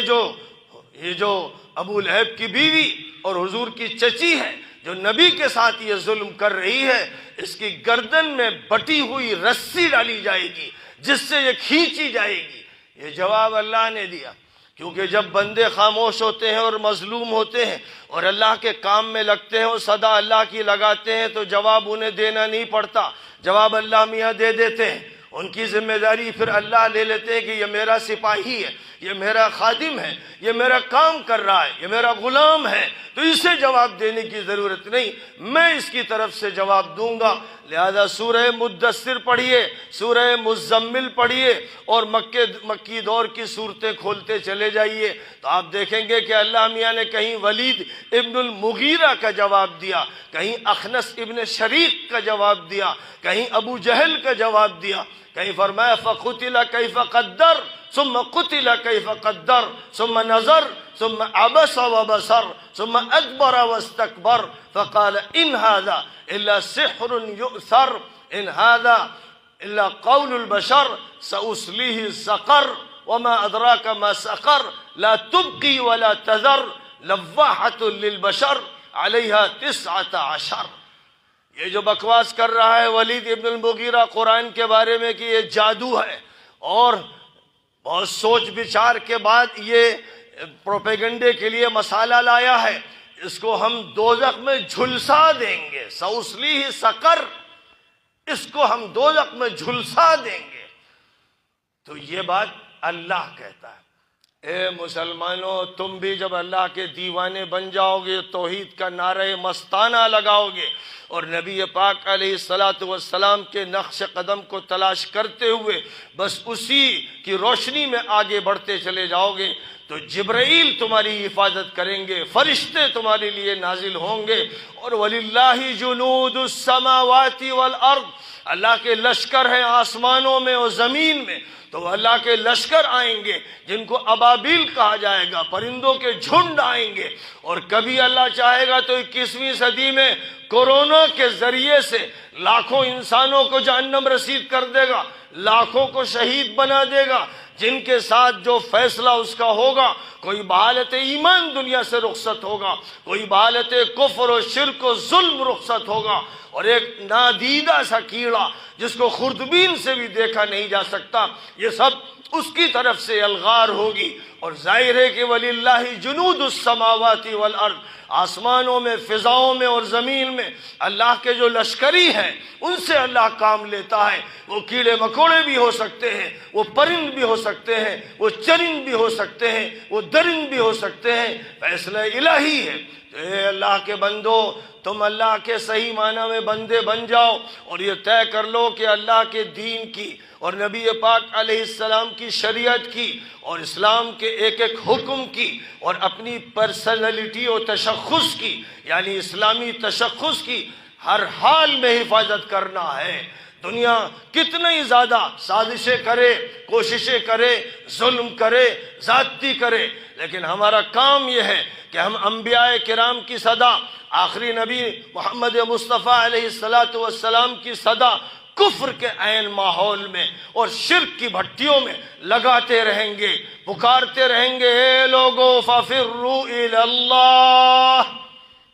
جو ابو لہب کی بیوی اور حضور کی چچی ہے جو نبی کے ساتھ یہ ظلم کر رہی ہے، اس کی گردن میں بٹی ہوئی رسی ڈالی جائے گی جس سے یہ کھینچی جائے گی۔ یہ جواب اللہ نے دیا، کیونکہ جب بندے خاموش ہوتے ہیں اور مظلوم ہوتے ہیں اور اللہ کے کام میں لگتے ہیں اور صدا اللہ کی لگاتے ہیں تو جواب انہیں دینا نہیں پڑتا، جواب اللہ میاں دے دیتے ہیں۔ ان کی ذمہ داری پھر اللہ لے لیتے ہیں کہ یہ میرا سپاہی ہے، یہ میرا خادم ہے، یہ میرا کام کر رہا ہے، یہ میرا غلام ہے، تو اسے جواب دینے کی ضرورت نہیں، میں اس کی طرف سے جواب دوں گا۔ لہذا سورہ مدثر پڑھیے، سورہ مزمل پڑھیے، اور مکی دور کی صورتیں کھولتے چلے جائیے تو آپ دیکھیں گے کہ اللہ میاں نے کہیں ولید ابن المغیرہ کا جواب دیا، کہیں اخنس ابن شریق کا جواب دیا، کہیں ابو جہل کا جواب دیا، کہیں فرمایا فقتل کیف قدر ثم قتل کیف قدر ثم نظر ثم عبس وبصر ثم ادبر واستكبر فقال ان هذا الا سحر يؤثر ان هذا الا قول البشر سأصليه سقر وما ادراك ما سقر لا تبقي ولا تذر لواحة للبشر عليها 19۔ یہ جو بکواس کر رہا ہے ولید ابن المغیرہ قرآن کے بارے میں کہ یہ جادو ہے، اور بہت سوچ بچار کے بعد یہ پروپیگنڈے کے لیے مسالہ لایا ہے، اس کو ہم دوزخ میں جھلسا دیں گے، سأصلیہ سقر، اس کو ہم دوزخ میں جھلسا دیں گے۔ تو یہ بات اللہ کہتا ہے۔ اے مسلمانوں، تم بھی جب اللہ کے دیوانے بن جاؤ گے، توحید کا نعرہ مستانہ لگاؤ گے اور نبی پاک علیہ السلام کے نقش قدم کو تلاش کرتے ہوئے بس اسی کی روشنی میں آگے بڑھتے چلے جاؤ گے، تو جبرائیل تمہاری حفاظت کریں گے، فرشتے تمہارے لیے نازل ہوں گے، اور وَلِلَّهِ جُنُودُ السَّمَاوَاتِ وَالْأَرْضِ، اللہ کے لشکر ہیں آسمانوں میں اور زمین میں، تو اللہ کے لشکر آئیں گے جن کو ابابیل کہا جائے گا، پرندوں کے جھنڈ آئیں گے، اور کبھی اللہ چاہے گا تو 21ویں صدی میں کورونا کے ذریعے سے لاکھوں انسانوں کو جہنم رسید کر دے گا، لاکھوں کو شہید بنا دے گا، جن کے ساتھ جو فیصلہ اس کا ہوگا، کوئی بحالت ایمان دنیا سے رخصت ہوگا، کوئی بحالت کفر و شرک و ظلم رخصت ہوگا، اور ایک نادیدہ سا کیڑا جس کو خوردبین سے بھی دیکھا نہیں جا سکتا، یہ سب اس کی طرف سے الغار ہوگی۔ اور ظاہر ہے کہ وَلِلَّهِ جُنُودُ السَّمَاوَاتِ وَالْأَرْضِ، آسمانوں میں، فضاؤں میں اور زمین میں اللہ کے جو لشکری ہیں ان سے اللہ کام لیتا ہے۔ وہ کیڑے مکوڑے بھی ہو سکتے ہیں، وہ پرند بھی ہو سکتے ہیں، وہ چرند بھی ہو سکتے ہیں، وہ درند بھی ہو سکتے ہیں، فیصلہ الہی ہے۔ تو اے اللہ کے بندو، تم اللہ کے صحیح معنی میں بندے بن جاؤ، اور یہ طے کر لو کہ اللہ کے دین کی اور نبی پاک علیہ السلام کی شریعت کی اور اسلام کے ایک ایک حکم کی اور اپنی پرسنالٹی و تشخص کی، یعنی اسلامی تشخص کی ہر حال میں حفاظت کرنا ہے۔ دنیا کتنی زیادہ سازشیں کرے، کوششیں کرے، ظلم کرے، زیادتی کرے، لیکن ہمارا کام یہ ہے کہ ہم انبیاء کرام کی صدا، آخری نبی محمد مصطفیٰ علیہ السلام کی صدا کفر کے عین ماحول میں اور شرک کی بھٹیوں میں لگاتے رہیں گے، پکارتے رہیں گے، اے لوگو ففروا الی اللہ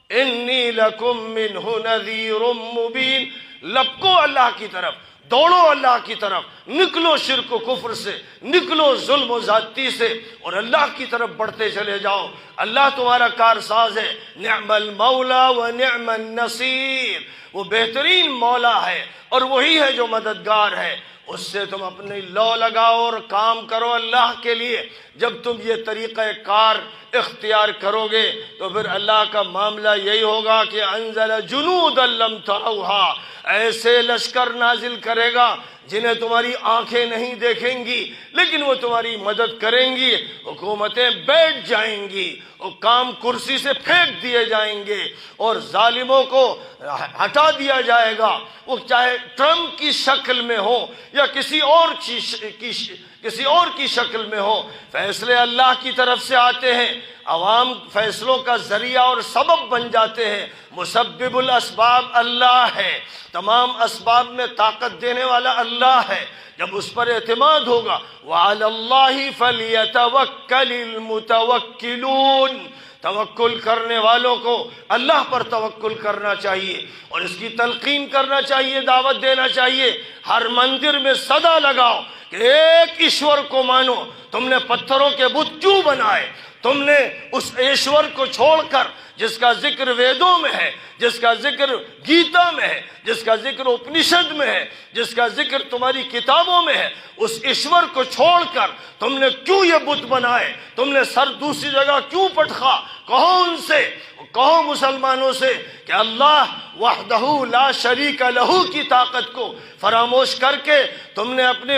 انی لکم منہ نذیر مبین، لپکو اللہ کی طرف، دوڑو اللہ کی طرف، نکلو شرک و کفر سے، نکلو ظلم و زیادتی سے اور اللہ کی طرف بڑھتے چلے جاؤ۔ اللہ تمہارا کارساز ہے، نعم المولا و نعم النصیر، وہ بہترین مولا ہے اور وہی ہے جو مددگار ہے، اس سے تم اپنی لو لگاؤ اور کام کرو اللہ کے لیے۔ جب تم یہ طریقہ کار اختیار کرو گے تو پھر اللہ کا معاملہ یہی ہوگا کہ انزل جنودا لم تروها، ایسے لشکر نازل کرے گا جنہیں تمہاری آنکھیں نہیں دیکھیں گی لیکن وہ تمہاری مدد کریں گی، حکومتیں بیٹھ جائیں گی، وہ کام کرسی سے پھینک دیے جائیں گے اور ظالموں کو ہٹا دیا جائے گا، وہ چاہے ٹرمپ کی شکل میں ہو یا کسی اور کی شکل میں ہو۔ فیصلے اللہ کی طرف سے آتے ہیں، عوام فیصلوں کا ذریعہ اور سبب بن جاتے ہیں۔ مسبب الاسباب اللہ ہے، تمام اسباب میں طاقت دینے والا اللہ ہے۔ جب اس پر اعتماد ہوگا، وَعَلَى اللَّهِ فَلْيَتَوَكَّلِ الْمُتَوَكِّلُونَ، توکل کرنے والوں کو اللہ پر توکل کرنا چاہیے اور اس کی تلقین کرنا چاہیے، دعوت دینا چاہیے۔ ہر مندر میں صدا لگاؤ کہ ایک ایشور کو مانو۔ تم نے پتھروں کے بت کیوں بنائے؟ تم نے اس ایشور کو چھوڑ کر جس کا ذکر ویدوں میں ہے، جس کا ذکر گیتا میں ہے، جس کا ذکر اپنشد میں ہے، جس کا ذکر تمہاری کتابوں میں ہے، اس ایشور کو چھوڑ کر تم نے کیوں یہ بت بنائے؟ تم نے سر دوسری جگہ کیوں پٹخا؟ کہو ان سے، کہو مسلمانوں سے کہ اللہ وحدہ لا شریک لہ کی طاقت کو فراموش کر کے تم نے اپنے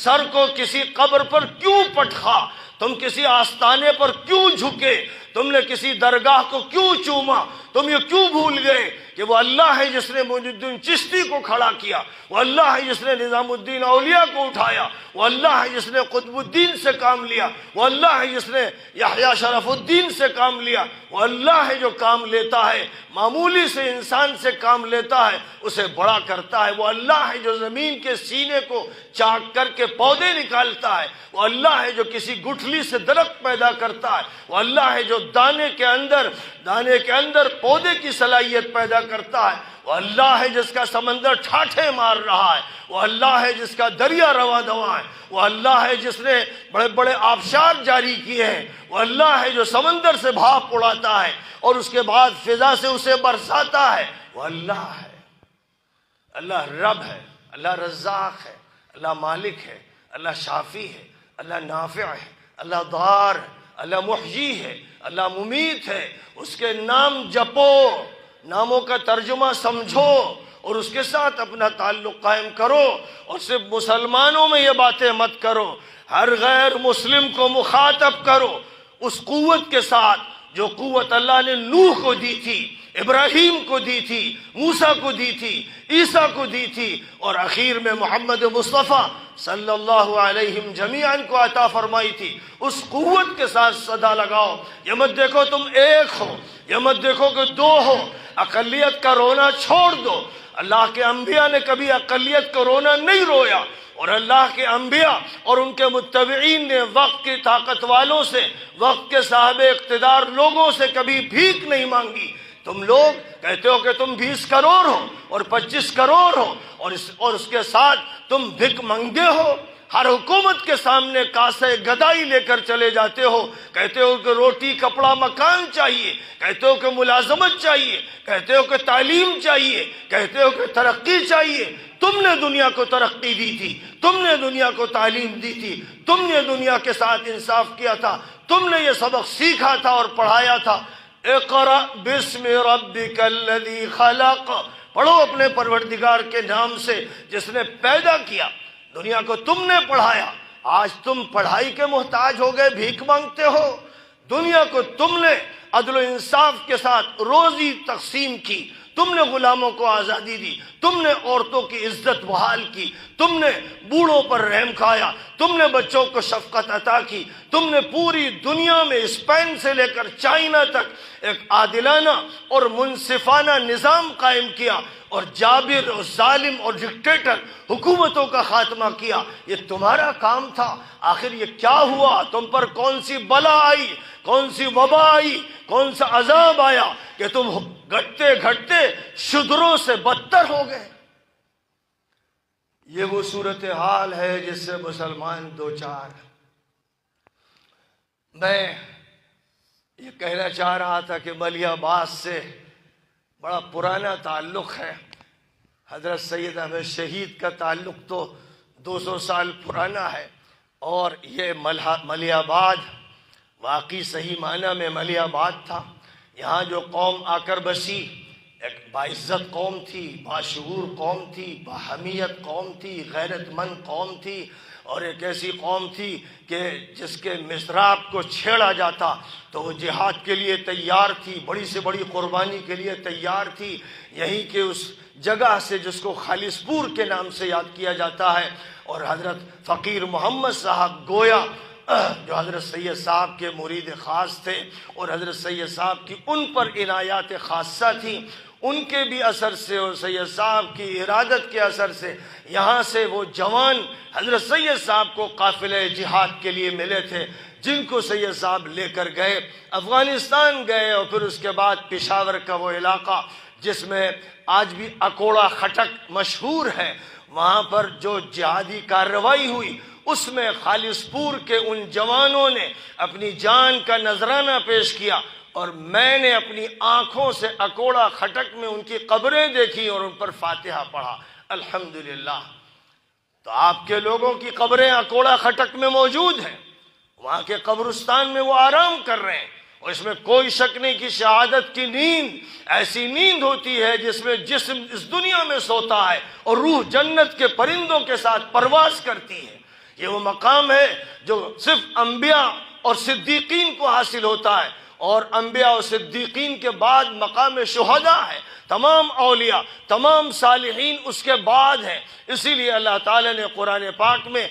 سر کو کسی قبر پر کیوں پٹخا؟ تم کسی آستانے پر کیوں جھکے؟ تم نے کسی درگاہ کو کیوں چوما؟ تم یہ کیوں بھول گئے کہ وہ اللہ ہے جس نے معین الدین چشتی کو کھڑا کیا، وہ اللہ ہے جس نے نظام الدین اولیاء کو اٹھایا، وہ اللہ ہے جس نے قطب الدین سے کام لیا، وہ اللہ ہے جس نے یحییٰ شرف الدین سے کام لیا، وہ اللہ ہے جو کام لیتا ہے، معمولی سے انسان سے کام لیتا ہے اسے بڑا کرتا ہے، وہ اللہ ہے جو زمین کے سینے کو چاک کر کے پودے نکالتا ہے، وہ اللہ ہے جو کسی گٹھلی سے درخت پیدا کرتا ہے، وہ اللہ ہے جو دانے کے اندر پودے کی صلاحیت پیدا کرتا ہے، وہ اللہ ہے جس کا سمندر ٹھاٹھے مار رہا ہے، وہ اللہ ہے جس کا دریا رواں دواں ہے، وہ اللہ ہے جس نے بڑے بڑے آبشار جاری کیے ہیں، وہ اللہ ہے جو سمندر سے بھاپ اڑاتا ہے اور اس کے بعد فضا سے اسے برساتا ہے، وہ اللہ ہے۔ اللہ رب ہے، اللہ رزاق ہے، اللہ مالک ہے، اللہ شافی ہے، اللہ نافع ہے، اللہ ضار ہے، اللہ محیی ہے، اللہ ممیت ہے۔ اس کے نام جپو، ناموں کا ترجمہ سمجھو اور اس کے ساتھ اپنا تعلق قائم کرو اور صرف مسلمانوں میں یہ باتیں مت کرو، ہر غیر مسلم کو مخاطب کرو اس قوت کے ساتھ جو قوت اللہ نے نوح کو دی تھی، ابراہیم کو دی تھی، موسیٰ کو دی تھی، عیسیٰ کو دی تھی اور اخیر میں محمد مصطفیٰ صلی اللہ علیہ جمیعاً کو عطا فرمائی تھی۔ اس قوت کے ساتھ صدا لگاؤ، یہ مت دیکھو تم ایک ہو، یہ مت دیکھو کہ دو ہو، اقلیت کا رونا چھوڑ دو۔ اللہ کے انبیاء نے کبھی اقلیت کا رونا نہیں رویا اور اللہ کے انبیاء اور ان کے متبعین نے وقت کی طاقت والوں سے، وقت کے صاحب اقتدار لوگوں سے کبھی بھیک نہیں مانگی۔ تم لوگ کہتے ہو کہ تم 20 کروڑ ہو اور 25 کروڑ ہو اور اس کے ساتھ تم بھک منگے ہو، ہر حکومت کے سامنے کاسے گدائی لے کر چلے جاتے ہو، کہتے ہو کہ روٹی کپڑا مکان چاہیے، کہتے ہو کہ ملازمت چاہیے، کہتے ہو کہ تعلیم چاہیے، کہتے ہو کہ ترقی چاہیے۔ تم نے دنیا کو ترقی دی تھی، تم نے دنیا کو تعلیم دی تھی، تم نے دنیا کے ساتھ انصاف کیا تھا، تم نے یہ سبق سیکھا تھا اور پڑھایا تھا۔ اقرأ بسم ربک الذی خلق، پڑھو اپنے پروردگار کے نام سے جس نے پیدا کیا۔ دنیا کو تم نے پڑھایا، آج تم پڑھائی کے محتاج ہو گئے، بھیک مانگتے ہو۔ دنیا کو تم نے عدل و انصاف کے ساتھ روزی تقسیم کی، تم نے غلاموں کو آزادی دی، تم نے عورتوں کی عزت بحال کی، تم نے بوڑھوں پر رحم کھایا، تم نے بچوں کو شفقت عطا کی، تم نے پوری دنیا میں اسپین سے لے کر چائنا تک ایک عادلانہ اور منصفانہ نظام قائم کیا، اور جابر اور ظالم اور ڈکٹیٹر حکومتوں کا خاتمہ کیا۔ یہ تمہارا کام تھا۔ آخر یہ کیا ہوا؟ تم پر کون سی بلا آئی، کون سی وبا آئی، کون سا عذاب آیا کہ تم گھٹتے گھٹتے شودروں سے بدتر ہو گئے؟ یہ وہ صورتحال ہے جس سے مسلمان دوچار ہے۔ میں یہ کہنا چاہ رہا تھا کہ ملیح عباس سے بڑا پرانا تعلق ہے۔ حضرت سید احمد شہید کا تعلق تو 200 سال پرانا ہے، اور یہ ملیح آباد واقعی صحیح معنی میں ملیح آباد تھا۔ یہاں جو قوم آ کر بسی ایک باعزت قوم تھی، باشعور قوم تھی، باحمیت قوم تھی، غیرت مند قوم تھی، اور ایک ایسی قوم تھی کہ جس کے مضراب کو چھیڑا جاتا تو وہ جہاد کے لیے تیار تھی، بڑی سے بڑی قربانی کے لیے تیار تھی۔ یہیں کے اس جگہ سے جس کو خالص پور کے نام سے یاد کیا جاتا ہے، اور حضرت فقیر محمد صاحب گویا جو حضرت سید صاحب کے مرید خاص تھے، اور حضرت سید صاحب کی ان پر عنایات خاصہ تھیں، ان کے بھی اثر سے اور سید صاحب کی ارادت کے اثر سے یہاں سے وہ جوان حضرت سید صاحب کو قافلہ جہاد کے لیے ملے تھے، جن کو سید صاحب لے کر گئے، افغانستان گئے، اور پھر اس کے بعد پشاور کا وہ علاقہ جس میں آج بھی اکوڑا خٹک مشہور ہے، وہاں پر جو جہادی کارروائی ہوئی اس میں خالص پور کے ان جوانوں نے اپنی جان کا نذرانہ پیش کیا، اور میں نے اپنی آنکھوں سے اکوڑا خٹک میں ان کی قبریں دیکھی اور ان پر فاتحہ پڑھا۔ الحمدللہ۔ تو آپ کے لوگوں کی قبریں اکوڑا خٹک میں موجود ہیں، وہاں کے قبرستان میں وہ آرام کر رہے ہیں، اور اس میں کوئی شک نہیں کہ شہادت کی نیند ایسی نیند ہوتی ہے جس میں جسم اس دنیا میں سوتا ہے اور روح جنت کے پرندوں کے ساتھ پرواز کرتی ہے۔ یہ وہ مقام ہے جو صرف انبیاء اور صدیقین کو حاصل ہوتا ہے، اور انبیاء اور صدیقین کے بعد مقام شہداء ہے۔ تمام اولیاء، تمام صالحین اس کے بعد ہیں۔ اسی لیے اللہ تعالیٰ نے قرآن پاک میں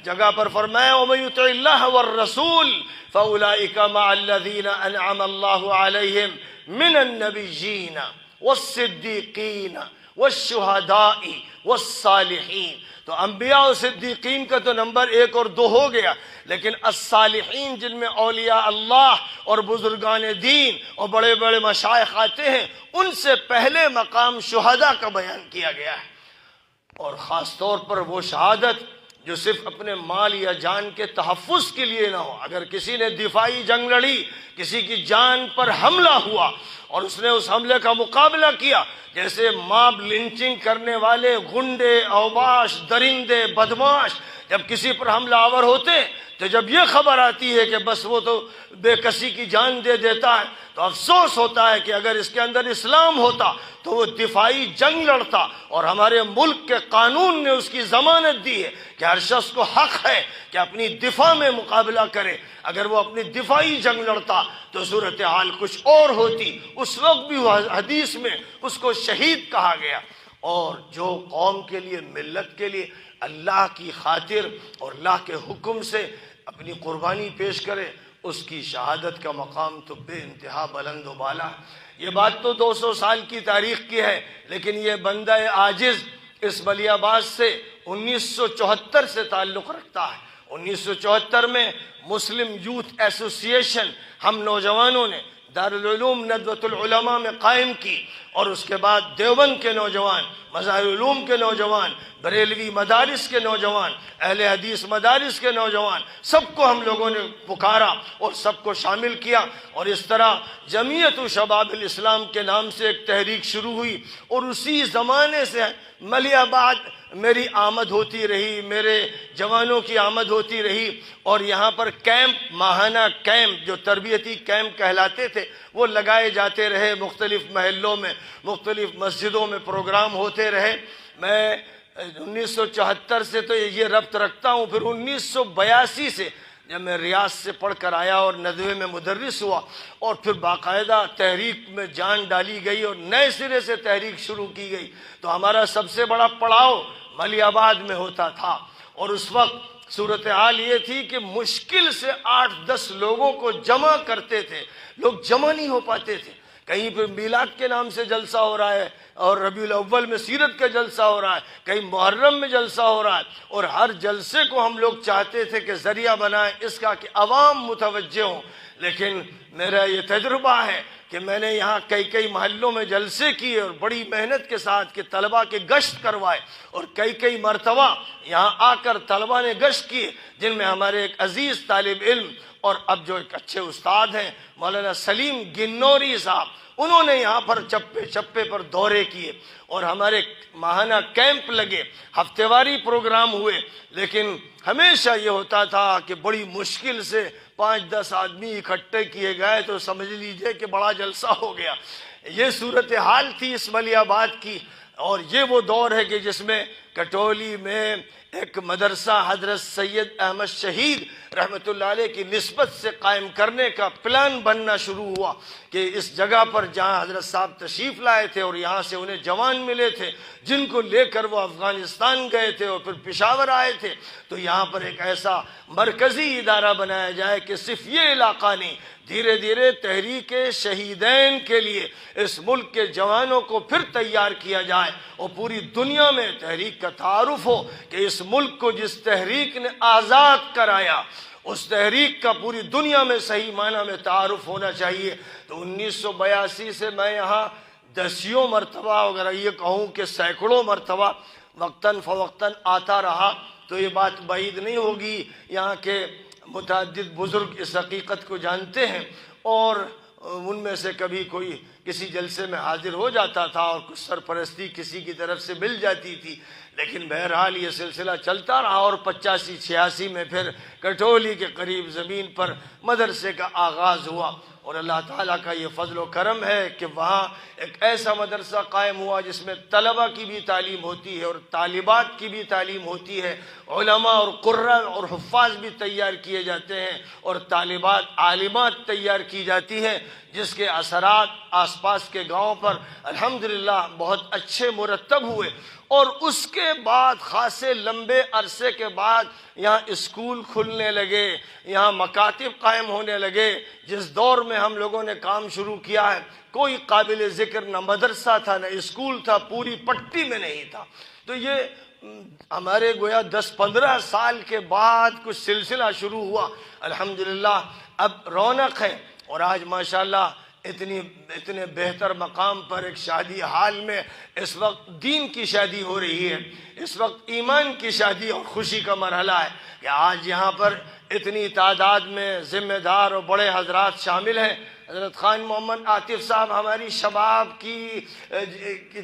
جگہ پر فرمایا وَمَن يُطِعِ اللَّهَ وَالرَّسُولَ فَأُولَئِكَ مَعَ الَّذِينَ أَنْعَمَ اللَّهُ عَلَيْهِمْ مِنَ النَّبِيِّينَ وَالصِّدِّيقِينَ وَالشُّهَدَاءِ وَالصَّالِحِينَ۔ تو انبیاء و صدیقین کا تو نمبر 1 اور 2 ہو گیا، لیکن الصالحین جن میں اولیاء اللہ اور بزرگان دین اور بڑے بڑے مشائخ آتے ہیں، ان سے پہلے مقام شہداء کا بیان کیا گیا ہے۔ اور خاص طور پر وہ شہادت جو صرف اپنے مال یا جان کے تحفظ کے لیے نہ ہو۔ اگر کسی نے دفاعی جنگ لڑی، کسی کی جان پر حملہ ہوا اور اس نے اس حملے کا مقابلہ کیا، جیسے ماب لنچنگ کرنے والے غنڈے، اوباش، درندے، بدماش جب کسی پر حملہ آور ہوتے ہیں، تو جب یہ خبر آتی ہے کہ بس وہ تو بے کسی کی جان دے دیتا ہے، تو افسوس ہوتا ہے کہ اگر اس کے اندر اسلام ہوتا تو وہ دفاعی جنگ لڑتا، اور ہمارے ملک کے قانون نے اس کی ضمانت دی ہے کہ ہر شخص کو حق ہے کہ اپنی دفاع میں مقابلہ کرے۔ اگر وہ اپنی دفاعی جنگ لڑتا تو صورتحال کچھ اور ہوتی، اس وقت بھی وہ حدیث میں اس کو شہید کہا گیا۔ اور جو قوم کے لیے، ملت کے لیے اللہ کی خاطر اور اللہ کے حکم سے اپنی قربانی پیش کرے، اس کی شہادت کا مقام تو بے انتہا بلند و بالا ہے۔ یہ بات تو 200 سال کی تاریخ کی ہے، لیکن یہ بندہ عاجز اس ملیح عباس سے 1974 سے تعلق رکھتا ہے۔ 1974 میں مسلم یوتھ ایسوسی ایشن ہم نوجوانوں نے دارالعلوم ندوۃ العلماء میں قائم کی، اور اس کے بعد دیوبند کے نوجوان، مظاہر علوم کے نوجوان، بریلوی مدارس کے نوجوان، اہل حدیث مدارس کے نوجوان، سب کو ہم لوگوں نے پکارا اور سب کو شامل کیا، اور اس طرح جمعیت شباب الاسلام کے نام سے ایک تحریک شروع ہوئی، اور اسی زمانے سے ملیح آباد میری آمد ہوتی رہی، میرے جوانوں کی آمد ہوتی رہی، اور یہاں پر کیمپ، ماہانہ کیمپ جو تربیتی کیمپ کہلاتے تھے وہ لگائے جاتے رہے، مختلف محلوں میں، مختلف مسجدوں میں پروگرام ہوتے رہے۔ میں 1974 سے تو یہ ربط رکھتا ہوں، پھر 1982 سے جب میں ریاض سے پڑھ کر آیا اور ندوے میں مدرس ہوا اور پھر باقاعدہ تحریک میں جان ڈالی گئی اور نئے سرے سے تحریک شروع کی گئی، تو ہمارا سب سے بڑا پڑاؤ ملی آباد میں ہوتا تھا۔ اور اس وقت صورتحال یہ تھی کہ مشکل سے 8-10 لوگوں کو جمع کرتے تھے، لوگ جمع نہیں ہو پاتے تھے۔ کہیں پہ میلاد کے نام سے جلسہ ہو رہا ہے اور ربیع الاول میں سیرت کا جلسہ ہو رہا ہے، کہیں محرم میں جلسہ ہو رہا ہے، اور ہر جلسے کو ہم لوگ چاہتے تھے کہ ذریعہ بنائیں اس کا کہ عوام متوجہ ہوں۔ لیکن میرا یہ تجربہ ہے کہ میں نے یہاں کئی محلوں میں جلسے کیے اور بڑی محنت کے ساتھ کہ طلباء کے گشت کروائے، اور کئی مرتبہ یہاں آ کر طلباء نے گشت کیے، جن میں ہمارے ایک عزیز طالب علم اور اب جو ایک اچھے استاد ہیں مولانا سلیم گنوری صاحب، انہوں نے یہاں پر چپے پر دورے کیے اور ہمارے ماہانہ کیمپ لگے، ہفتے واری پروگرام ہوئے۔ لیکن ہمیشہ یہ ہوتا تھا کہ بڑی مشکل سے 5-10 آدمی اکٹھے کیے گئے تو سمجھ لیجئے کہ بڑا جلسہ ہو گیا۔ یہ صورتحال تھی اس ملی آباد کی، اور یہ وہ دور ہے کہ جس میں کٹولی میں ایک مدرسہ حضرت سید احمد شہید رحمۃ اللہ علیہ کی نسبت سے قائم کرنے کا پلان بننا شروع ہوا کہ اس جگہ پر جہاں حضرت صاحب تشریف لائے تھے اور یہاں سے انہیں جوان ملے تھے جن کو لے کر وہ افغانستان گئے تھے اور پھر پشاور آئے تھے، تو یہاں پر ایک ایسا مرکزی ادارہ بنایا جائے کہ صرف یہ علاقہ نہیں، دھیرے دھیرے تحریک شہیدین کے لیے اس ملک کے جوانوں کو پھر تیار کیا جائے اور پوری دنیا میں تحریک کا تعارف ہو کہ اس ملک کو جس تحریک نے آزاد کرایا اس تحریک کا پوری دنیا میں صحیح معنی میں تعارف ہونا چاہیے۔ تو 1982 سے میں یہاں دسیوں مرتبہ، اگر یہ کہوں کہ سینکڑوں مرتبہ وقتاً فوقتاً آتا رہا، تو یہ بات بعید نہیں ہوگی۔ یہاں کے متعدد بزرگ اس حقیقت کو جانتے ہیں، اور ان میں سے کبھی کوئی کسی جلسے میں حاضر ہو جاتا تھا اور کچھ سرپرستی کسی کی طرف سے مل جاتی تھی، لیکن بہرحال یہ سلسلہ چلتا رہا اور 85-86 میں پھر کٹولی کے قریب زمین پر مدرسے کا آغاز ہوا، اور اللہ تعالیٰ کا یہ فضل و کرم ہے کہ وہاں ایک ایسا مدرسہ قائم ہوا جس میں طلبہ کی بھی تعلیم ہوتی ہے اور طالبات کی بھی تعلیم ہوتی ہے، علماء اور قراء اور حفاظ بھی تیار کیے جاتے ہیں اور طالبات عالمات تیار کی جاتی ہیں، جس کے اثرات آس پاس کے گاؤں پر الحمدللہ بہت اچھے مرتب ہوئے۔ اور اس کے بعد خاصے لمبے عرصے کے بعد یہاں اسکول کھلنے لگے، یہاں مکاتب قائم ہونے لگے۔ جس دور میں ہم لوگوں نے کام شروع کیا ہے کوئی قابل ذکر نہ مدرسہ تھا نہ اسکول تھا، پوری پٹی میں نہیں تھا۔ تو یہ ہمارے گویا 10-15 سال کے بعد کچھ سلسلہ شروع ہوا، الحمدللہ اب رونق ہے، اور آج ماشاءاللہ اتنے بہتر مقام پر ایک شادی حال میں اس وقت دین کی شادی ہو رہی ہے، اس وقت ایمان کی شادی اور خوشی کا مرحلہ ہے کہ آج یہاں پر اتنی تعداد میں ذمہ دار اور بڑے حضرات شامل ہیں۔ حضرت خان محمد عاطف صاحب ہماری شباب کی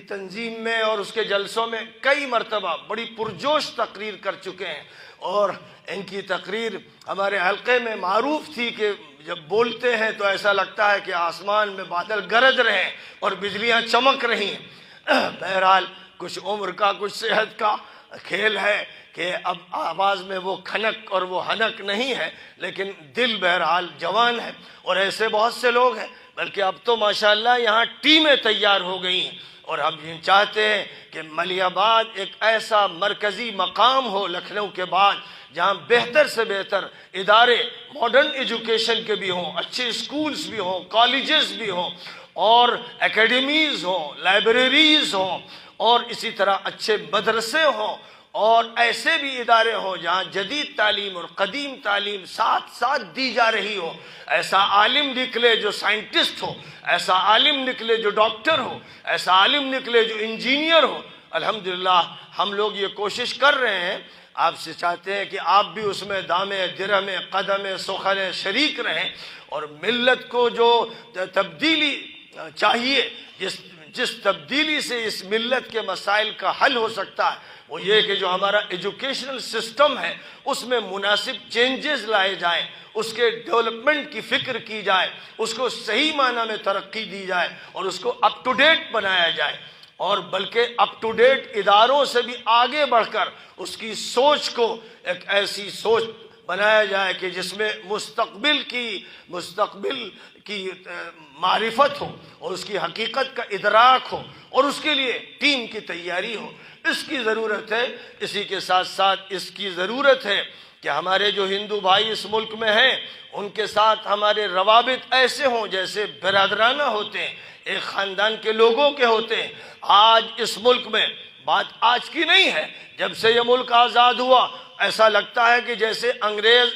تنظیم میں اور اس کے جلسوں میں کئی مرتبہ بڑی پرجوش تقریر کر چکے ہیں، اور ان کی تقریر ہمارے حلقے میں معروف تھی کہ جب بولتے ہیں تو ایسا لگتا ہے کہ آسمان میں بادل گرج رہے ہیں اور بجلیاں چمک رہی ہیں۔ بہرحال کچھ عمر کا کچھ صحت کا کھیل ہے کہ اب آواز میں وہ کھنک اور وہ ہنک نہیں ہے، لیکن دل بہرحال جوان ہے، اور ایسے بہت سے لوگ ہیں، بلکہ اب تو ماشاءاللہ یہاں ٹیمیں تیار ہو گئی ہیں، اور ہم یہ چاہتے ہیں کہ ملی آباد ایک ایسا مرکزی مقام ہو لکھنؤ کے بعد جہاں بہتر سے بہتر ادارے ماڈرن ایجوکیشن کے بھی ہوں، اچھے اسکولز بھی ہوں، کالجز بھی ہوں، اور اکیڈمیز ہوں، لائبریریز ہوں، اور اسی طرح اچھے مدرسے ہوں، اور ایسے بھی ادارے ہوں جہاں جدید تعلیم اور قدیم تعلیم ساتھ ساتھ دی جا رہی ہو۔ ایسا عالم نکلے جو سائنٹسٹ ہو، ایسا عالم نکلے جو ڈاکٹر ہو، ایسا عالم نکلے جو انجینئر ہو۔ الحمدللہ ہم لوگ یہ کوشش کر رہے ہیں، آپ سے چاہتے ہیں کہ آپ بھی اس میں دامے درہم قدم سخن شریک رہیں، اور ملت کو جو تبدیلی چاہیے، جس تبدیلی سے اس ملت کے مسائل کا حل ہو سکتا ہے وہ یہ کہ جو ہمارا ایجوکیشنل سسٹم ہے اس میں مناسب چینجز لائے جائیں، اس کے ڈیولپمنٹ کی فکر کی جائے، اس کو صحیح معنی میں ترقی دی جائے اور اس کو اپ ٹو ڈیٹ بنایا جائے۔ اور بلکہ اپ ٹو ڈیٹ اداروں سے بھی آگے بڑھ کر اس کی سوچ کو ایک ایسی سوچ بنایا جائے کہ جس میں مستقبل کی معرفت ہو اور اس کی حقیقت کا ادراک ہو اور اس کے لیے ٹیم کی تیاری ہو. اس کی ضرورت ہے. اسی کے ساتھ ساتھ اس کی ضرورت ہے کہ ہمارے جو ہندو بھائی اس ملک میں ہیں ان کے ساتھ ہمارے روابط ایسے ہوں جیسے برادرانہ ہوتے ہیں، ایک خاندان کے لوگوں کے ہوتے ہیں. آج اس ملک میں بات آج کی نہیں ہے، جب سے یہ ملک آزاد ہوا ایسا لگتا ہے کہ جیسے انگریز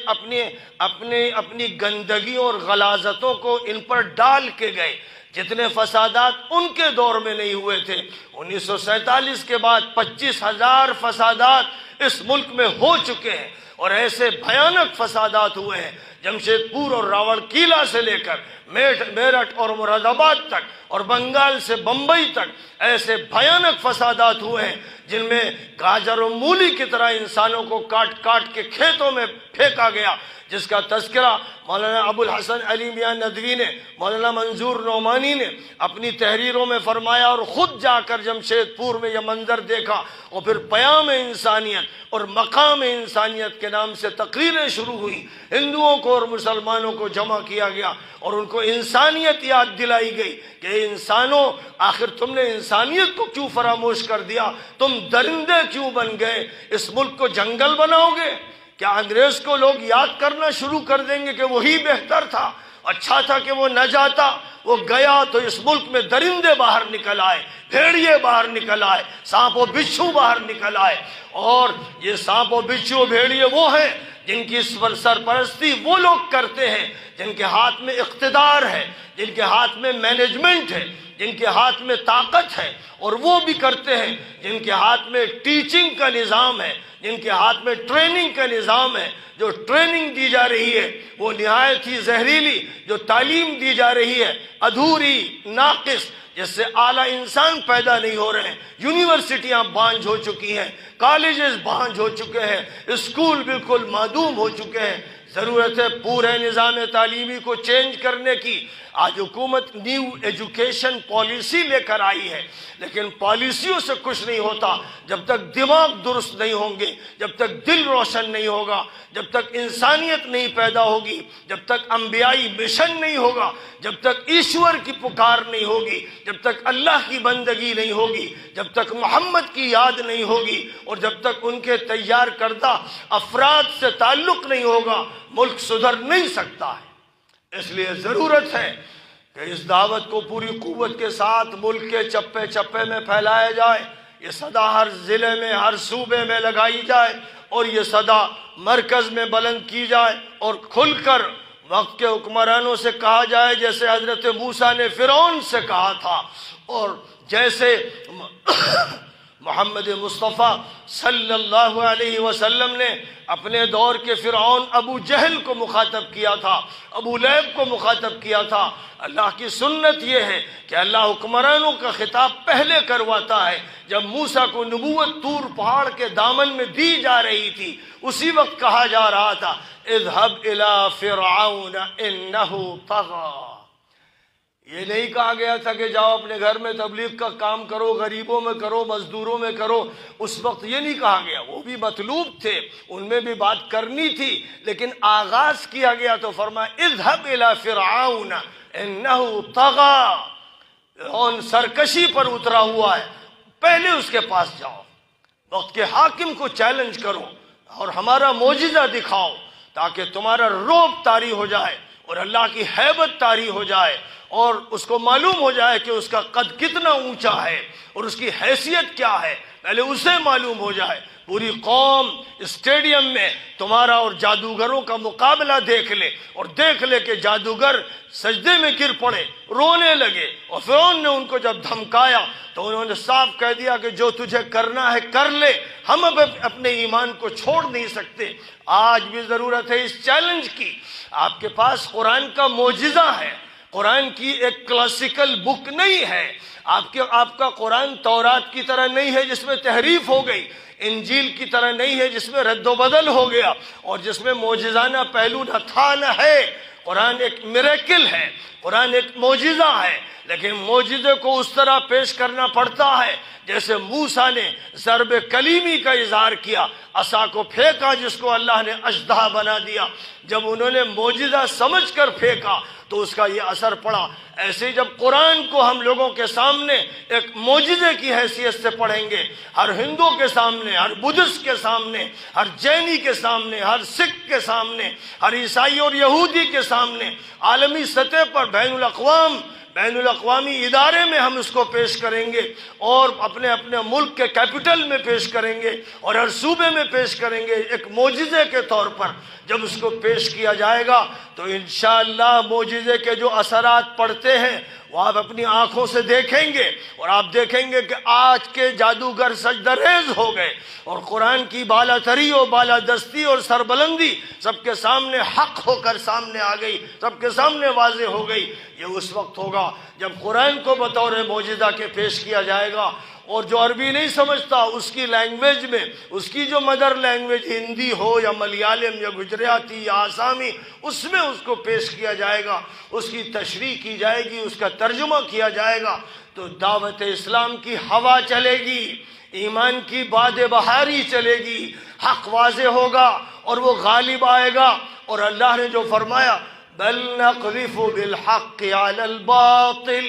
اپنی گندگیوں اور غلاظتوں کو ان پر ڈال کے گئے. جتنے فسادات ان کے دور میں نہیں ہوئے تھے، 1947 کے بعد 25,000 فسادات اس ملک میں ہو چکے ہیں، اور ایسے بھیانک فسادات ہوئے ہیں جمشید پور اور راوڑ کیلا سے لے کر میرٹھ اور مراد آباد تک اور بنگال سے بمبئی تک ایسے بھیانک فسادات ہوئے ہیں جن میں گاجر و مولی کی طرح انسانوں کو کاٹ کاٹ کے کھیتوں میں پھینکا گیا، جس کا تذکرہ مولانا ابو الحسن علی میاں ندوی نے، مولانا منظور نعمانی نے اپنی تحریروں میں فرمایا، اور خود جا کر جمشید پور میں یہ منظر دیکھا، اور پھر پیام انسانیت اور مقام انسانیت کے نام سے تقریریں شروع ہوئی. ہندوؤں کو اور مسلمانوں کو جمع کیا گیا اور ان کو انسانیت یاد دلائی گئی کہ انسانوں آخر تم نے انسانیت کو کیوں فراموش کر دیا؟ تم درندے کیوں بن گئے؟ اس ملک کو جنگل بناؤ گے؟ کیا انگریز کو لوگ یاد کرنا شروع کر دیں گے کہ وہی بہتر تھا؟ اچھا تھا کہ وہ نہ جاتا. وہ گیا تو اس ملک میں درندے باہر نکل آئے، بھیڑیے باہر نکل آئے، سانپ و بچھو باہر نکل آئے. اور یہ سانپ و بچھو بھیڑیے وہ ہیں جن کی سرپرستی وہ لوگ کرتے ہیں جن کے ہاتھ میں اقتدار ہے، جن کے ہاتھ میں مینجمنٹ ہے، جن کے ہاتھ میں طاقت ہے. اور وہ بھی کرتے ہیں جن کے ہاتھ میں ٹیچنگ کا نظام ہے، جن کے ہاتھ میں ٹریننگ کا نظام ہے. جو ٹریننگ دی جا رہی ہے وہ نہایت ہی زہریلی، جو تعلیم دی جا رہی ہے ادھوری، ناقص، جس سے اعلیٰ انسان پیدا نہیں ہو رہے ہیں. یونیورسٹیاں بانجھ ہو چکی ہیں، کالجز بانجھ ہو چکے ہیں، اسکول بالکل معدوم ہو چکے ہیں. ضرورت ہے پورے نظام تعلیمی کو چینج کرنے کی. آج حکومت نیو ایجوکیشن پالیسی لے کر آئی ہے، لیکن پالیسیوں سے کچھ نہیں ہوتا جب تک دماغ درست نہیں ہوں گے، جب تک دل روشن نہیں ہوگا، جب تک انسانیت نہیں پیدا ہوگی، جب تک انبیائی مشن نہیں ہوگا، جب تک ایشور کی پکار نہیں ہوگی، جب تک اللہ کی بندگی نہیں ہوگی، جب تک محمد کی یاد نہیں ہوگی، اور جب تک ان کے تیار کردہ افراد سے تعلق نہیں ہوگا، ملک سدھر نہیں سکتا ہے. اس لیے ضرورت ہے کہ اس دعوت کو پوری قوت کے ساتھ ملک کے چپے چپے میں پھیلایا جائے. یہ صدا ہر ضلع میں، ہر صوبے میں لگائی جائے، اور یہ صدا مرکز میں بلند کی جائے، اور کھل کر وقت کے حکمرانوں سے کہا جائے جیسے حضرت موسیٰ نے فرعون سے کہا تھا، اور جیسے محمد مصطفیٰ صلی اللہ علیہ وسلم نے اپنے دور کے فرعون ابو جہل کو مخاطب کیا تھا، ابو لہب کو مخاطب کیا تھا. اللہ کی سنت یہ ہے کہ اللہ حکمرانوں کا خطاب پہلے کرواتا ہے. جب موسیٰ کو نبوت طور پہاڑ کے دامن میں دی جا رہی تھی، اسی وقت کہا جا رہا تھا اذهب الى فرعون انه طغى. یہ نہیں کہا گیا تھا کہ جاؤ اپنے گھر میں تبلیغ کا کام کرو، غریبوں میں کرو، مزدوروں میں کرو. اس وقت یہ نہیں کہا گیا. وہ بھی مطلوب تھے، ان میں بھی بات کرنی تھی، لیکن آغاز کیا گیا تو فرمایا اذهب الى فرعون انه طغى. فرعون سرکشی پر اترا ہوا ہے، پہلے اس کے پاس جاؤ، وقت کے حاکم کو چیلنج کرو اور ہمارا معجزہ دکھاؤ، تاکہ تمہارا رعب طاری ہو جائے اور اللہ کی ہیبت طاری ہو جائے، اور اس کو معلوم ہو جائے کہ اس کا قد کتنا اونچا ہے اور اس کی حیثیت کیا ہے. پہلے اسے معلوم ہو جائے. پوری قوم اسٹیڈیم میں تمہارا اور جادوگروں کا مقابلہ دیکھ لے، اور دیکھ لے کہ جادوگر سجدے میں گر پڑے، رونے لگے. اور فرعون نے ان کو جب دھمکایا تو انہوں نے صاف کہہ دیا کہ جو تجھے کرنا ہے کر لے، ہم اب اپنے ایمان کو چھوڑ نہیں سکتے. آج بھی ضرورت ہے اس چیلنج کی. آپ کے پاس قرآن کا معجزہ ہے، قرآن کی ایک کلاسیکل بک نہیں ہے. آپ کا قرآن تورات کی طرح نہیں ہے جس میں تحریف ہو گئی، انجیل کی طرح نہیں ہے جس میں رد و بدل ہو گیا اور جس میں معجزانہ پہلو نہ تھا نہ ہے. قرآن ایک میریکل ہے، قرآن ایک معجزہ ہے. لیکن معجزے کو اس طرح پیش کرنا پڑتا ہے جیسے موسیٰ نے ضرب کلیمی کا اظہار کیا، عصا کو پھینکا جس کو اللہ نے اژدہا بنا دیا۔ جب انہوں نے معجزہ سمجھ کر پھینکا تو اس کا یہ اثر پڑا۔ ایسے جب قرآن کو ہم لوگوں کے سامنے ایک معجزے کی حیثیت سے پڑھیں گے، ہر ہندو کے سامنے، ہر بدھسٹ کے سامنے، ہر جینی کے سامنے، ہر سکھ کے سامنے، ہر عیسائی اور یہودی کے سامنے، عالمی سطح پر بین الاقوامی ادارے میں ہم اس کو پیش کریں گے، اور اپنے اپنے ملک کے کیپٹل میں پیش کریں گے، اور ہر صوبے میں پیش کریں گے ایک معجزے کے طور پر۔ جب اس کو پیش کیا جائے گا تو انشاءاللہ معجزے کے جو اثرات پڑتے ہیں وہ آپ اپنی آنکھوں سے دیکھیں گے، اور آپ دیکھیں گے کہ آج کے جادوگر سجدہ ریز ہو گئے، اور قرآن کی بالا تری اور بالا دستی اور سربلندی سب کے سامنے حق ہو کر سامنے آ گئی، سب کے سامنے واضح ہو گئی۔ یہ اس وقت ہوگا جب قرآن کو بطور معجزہ کے پیش کیا جائے گا، اور جو عربی نہیں سمجھتا اس کی لینگویج میں، اس کی جو مدر لینگویج ہندی ہو یا ملیالم یا گجراتی یا آسامی، اس میں اس کو پیش کیا جائے گا، اس کی تشریح کی جائے گی، اس کا ترجمہ کیا جائے گا، تو دعوت اسلام کی ہوا چلے گی، ایمان کی باد بہاری چلے گی، حق واضح ہوگا اور وہ غالب آئے گا۔ اور اللہ نے جو فرمایا بل نقذف بالحق على الباطل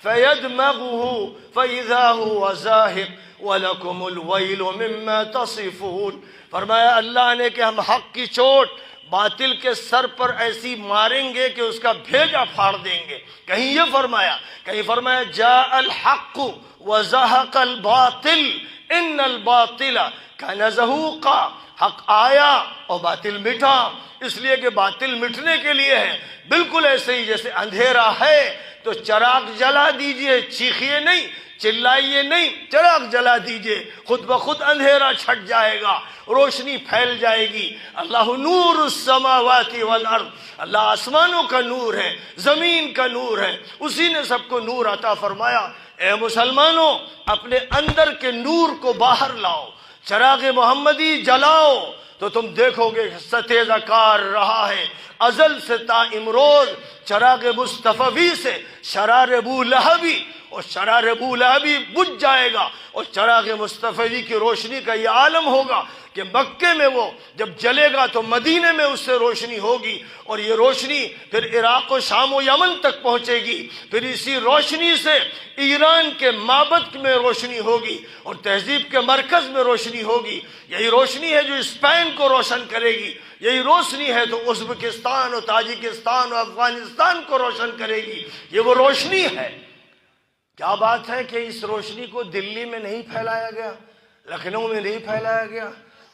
فيدمغه فإذا هو زاهق وَلَكُمُ الْوَيْلُ مِمَّا تَصِفُونَ، فرمایا اللہ نے کہ ہم حق کی چوٹ باطل کے سر پر ایسی ماریں گے کہ اس کا بھیجا پھاڑ دیں گے۔ کہیں یہ فرمایا، کہیں فرمایا جاء الحق وزهق الباطل ان الباطل كان زهوقا، حق آیا اور باطل مٹا، اس لیے کہ باطل مٹنے کے لیے ہے۔ بالکل ایسے ہی جیسے اندھیرا ہے تو چراغ جلا دیجئے، چیخیے نہیں، چلائیے نہیں، چراغ جلا دیجئے، خود بخود اندھیرا چھٹ جائے گا، روشنی پھیل جائے گی۔ اللہ نور السماوات والارض، اللہ آسمانوں کا نور ہے، زمین کا نور ہے، اسی نے سب کو نور عطا فرمایا۔ اے مسلمانوں، اپنے اندر کے نور کو باہر لاؤ، چراغ محمدی جلاؤ، تو تم دیکھو گے ستیزہ کار رہا ہے ازل سے تا امروز، چراغ مصطفی سے شرار ابو لہبی، اور شرار ابو لہبی بجھ جائے گا، اور چراغ مصطفی کی روشنی کا یہ عالم ہوگا کہ مکے میں وہ جب جلے گا تو مدینے میں اس سے روشنی ہوگی، اور یہ روشنی پھر عراق و شام و یمن تک پہنچے گی، پھر اسی روشنی سے ایران کے معبد میں روشنی ہوگی، اور تہذیب کے مرکز میں روشنی ہوگی۔ یہی روشنی ہے جو اسپین کو روشن کرے گی، یہی روشنی ہے تو ازبکستان اور تاجکستان اور افغانستان کو روشن کرے گی۔ یہ وہ روشنی ہے۔ کیا بات ہے کہ اس روشنی کو دلی میں نہیں پھیلایا گیا، لکھنؤ میں نہیں پھیلایا گیا؟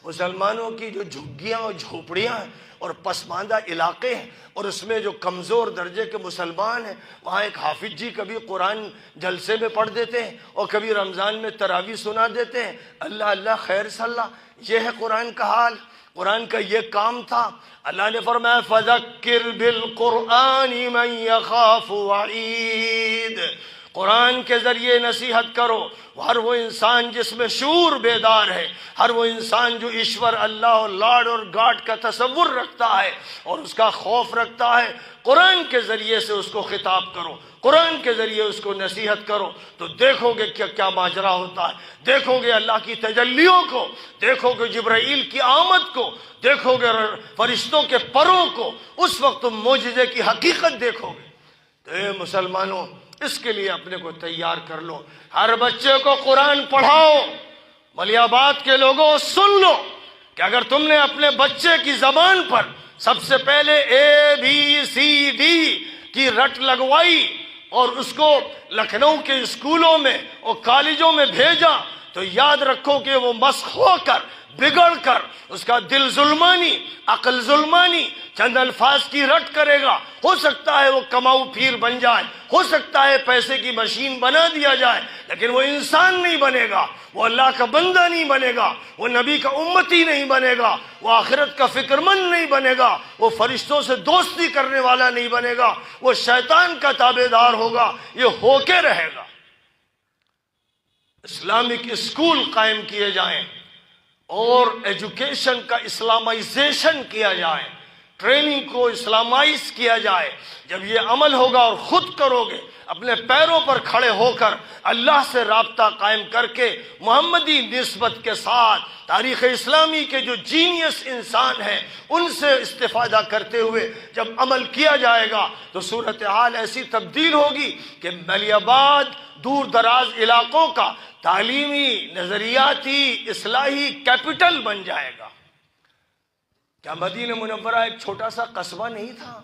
مسلمانوں کی جو جھگیاں اور جھوپڑیاں ہیں اور پسماندہ علاقے ہیں، اور اس میں جو کمزور درجے کے مسلمان ہیں، وہاں ایک حافظ جی کبھی قرآن جلسے میں پڑھ دیتے ہیں اور کبھی رمضان میں تراویح سنا دیتے ہیں۔ اللہ اللہ خیر صلی اللہ، یہ ہے قرآن کا حال، قرآن کا یہ کام تھا۔ اللہ نے فرمایا فَذَكِّرْ بِالْقُرْآنِ مَنْ يَخَافُ وَعِيدٍ، قرآن کے ذریعے نصیحت کرو ہر وہ انسان جس میں شعور بیدار ہے، ہر وہ انسان جو ایشور اللہ اور لاڈ اور گاڈ کا تصور رکھتا ہے اور اس کا خوف رکھتا ہے، قرآن کے ذریعے سے اس کو خطاب کرو، قرآن کے ذریعے اس کو نصیحت کرو، تو دیکھو گے کیا ماجرا ہوتا ہے، دیکھو گے اللہ کی تجلیوں کو، دیکھو گے جبرائیل کی آمد کو، دیکھو گے فرشتوں کے پروں کو، اس وقت تم معجزے کی حقیقت دیکھو گے۔ تو اے مسلمانوں، اس کے لیے اپنے کو تیار کر لو، ہر بچے کو قرآن پڑھاؤ۔ ملیح آباد کے لوگوں سن لو کہ اگر تم نے اپنے بچے کی زبان پر سب سے پہلے ABCD کی رٹ لگوائی اور اس کو لکھنؤ کے اسکولوں میں اور کالجوں میں بھیجا، تو یاد رکھو کہ وہ مسخ ہو کر، بگڑ کر، اس کا دل ظلمانی، عقل ظلمانی، چند الفاظ کی رٹ کرے گا، ہو سکتا ہے وہ کماؤ پیر بن جائے، ہو سکتا ہے پیسے کی مشین بنا دیا جائے، لیکن وہ انسان نہیں بنے گا، وہ اللہ کا بندہ نہیں بنے گا، وہ نبی کا امتی نہیں بنے گا، وہ آخرت کا فکر مند نہیں بنے گا، وہ فرشتوں سے دوستی کرنے والا نہیں بنے گا، وہ شیطان کا تابع دار ہوگا۔ یہ ہو کے رہے گا۔ اسلامک اسکول قائم کیے جائیں اور ایجوکیشن کا اسلامائزیشن کیا جائے، ٹریننگ کو اسلامائز کیا جائے۔ جب یہ عمل ہوگا اور خود کرو گے، اپنے پیروں پر کھڑے ہو کر اللہ سے رابطہ قائم کر کے محمدی نسبت کے ساتھ تاریخ اسلامی کے جو جینیس انسان ہیں ان سے استفادہ کرتے ہوئے جب عمل کیا جائے گا تو صورتحال ایسی تبدیل ہوگی کہ ملیح آباد دور دراز علاقوں کا تعلیمی، نظریاتی، اصلاحی کیپٹل بن جائے گا۔ کیا مدینہ منورہ ایک چھوٹا سا قصبہ نہیں تھا؟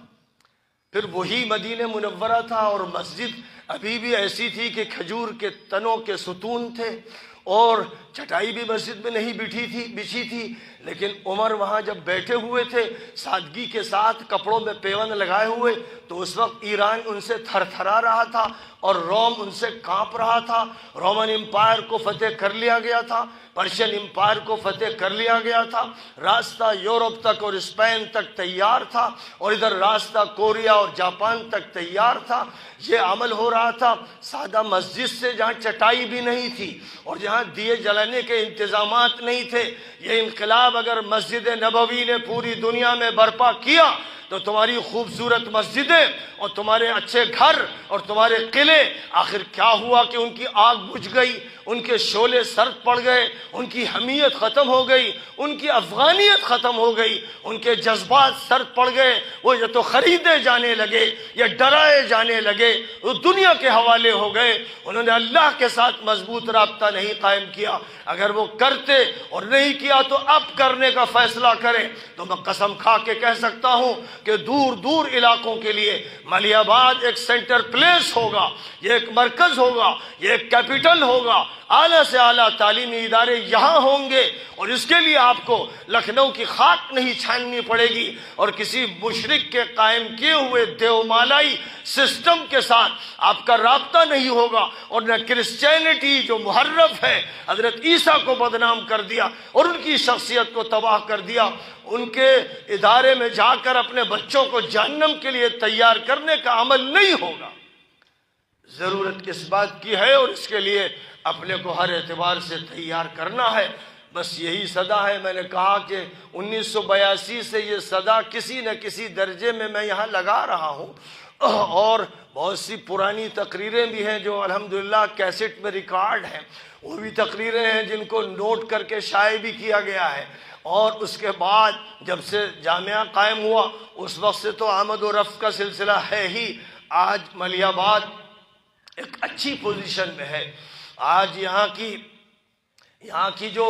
پھر وہی مدینہ منورہ تھا اور مسجد ابھی بھی ایسی تھی کہ کھجور کے تنوں کے ستون تھے اور چٹائی بھی مسجد میں نہیں بچھی تھی، لیکن عمر وہاں جب بیٹھے ہوئے تھے سادگی کے ساتھ کپڑوں میں پیوند لگائے ہوئے، تو اس وقت ایران ان سے تھر تھرا رہا تھا اور روم ان سے کانپ رہا تھا۔ رومن امپائر کو فتح کر لیا گیا تھا، پرشین امپائر کو فتح کر لیا گیا تھا، راستہ یورپ تک اور اسپین تک تیار تھا اور ادھر راستہ کوریا اور جاپان تک تیار تھا۔ یہ عمل ہو رہا تھا سادہ مسجد سے، جہاں چٹائی بھی نہیں تھی اور جہاں دیے جلانے کے انتظامات نہیں تھے۔ یہ انقلاب اگر مسجد نبوی نے پوری دنیا میں برپا کیا تو تمہاری خوبصورت مسجدیں اور تمہارے اچھے گھر اور تمہارے قلعے آخر کیا ہوا کہ ان کی آگ بجھ گئی، ان کے شعلے سرد پڑ گئے، ان کی حمیت ختم ہو گئی، ان کی افغانیت ختم ہو گئی، ان کے جذبات سرد پڑ گئے۔ وہ یا تو خریدے جانے لگے یا ڈرائے جانے لگے، وہ دنیا کے حوالے ہو گئے۔ انہوں نے اللہ کے ساتھ مضبوط رابطہ نہیں قائم کیا۔ اگر وہ کرتے اور نہیں کیا تو اب کرنے کا فیصلہ کریں تو میں قسم کھا کے کہہ سکتا ہوں کہ دور دور علاقوں کے لیے ملیح آباد ایک سینٹر پلیس ہوگا، یہ ایک مرکز ہوگا، یہ ایک کیپٹل ہوگا۔ اعلیٰ سے اعلیٰ تعلیمی ادارے یہاں ہوں گے اور اس کے لیے آپ کو لکھنؤ کی خاک نہیں چھاننی پڑے گی اور کسی مشرک کے قائم کیے ہوئے دیومالائی سسٹم کے ساتھ آپ کا رابطہ نہیں ہوگا، اور نہ کرسچینٹی جو محرف ہے، حضرت عیسیٰ کو بدنام کر دیا اور ان کی شخصیت کو تباہ کر دیا، ان کے ادارے میں جا کر اپنے بچوں کو جہنم کے لیے تیار کرنے کا عمل نہیں ہوگا۔ ضرورت کس بات کی ہے اور اس کے لیے اپنے کو ہر اعتبار سے تیار کرنا ہے۔ بس یہی صدا ہے۔ میں نے کہا کہ 1982 سے یہ صدا کسی نہ کسی درجے میں یہاں لگا رہا ہوں، اور بہت سی پرانی تقریریں بھی ہیں جو الحمدللہ کیسٹ میں ریکارڈ ہیں، وہ بھی تقریریں ہیں جن کو نوٹ کر کے شائع بھی کیا گیا ہے۔ اور اس کے بعد جب سے جامعہ قائم ہوا اس وقت سے تو آمد و رفت کا سلسلہ ہے ہی۔ آج ملیح آباد ایک اچھی پوزیشن میں ہے۔ آج یہاں کی جو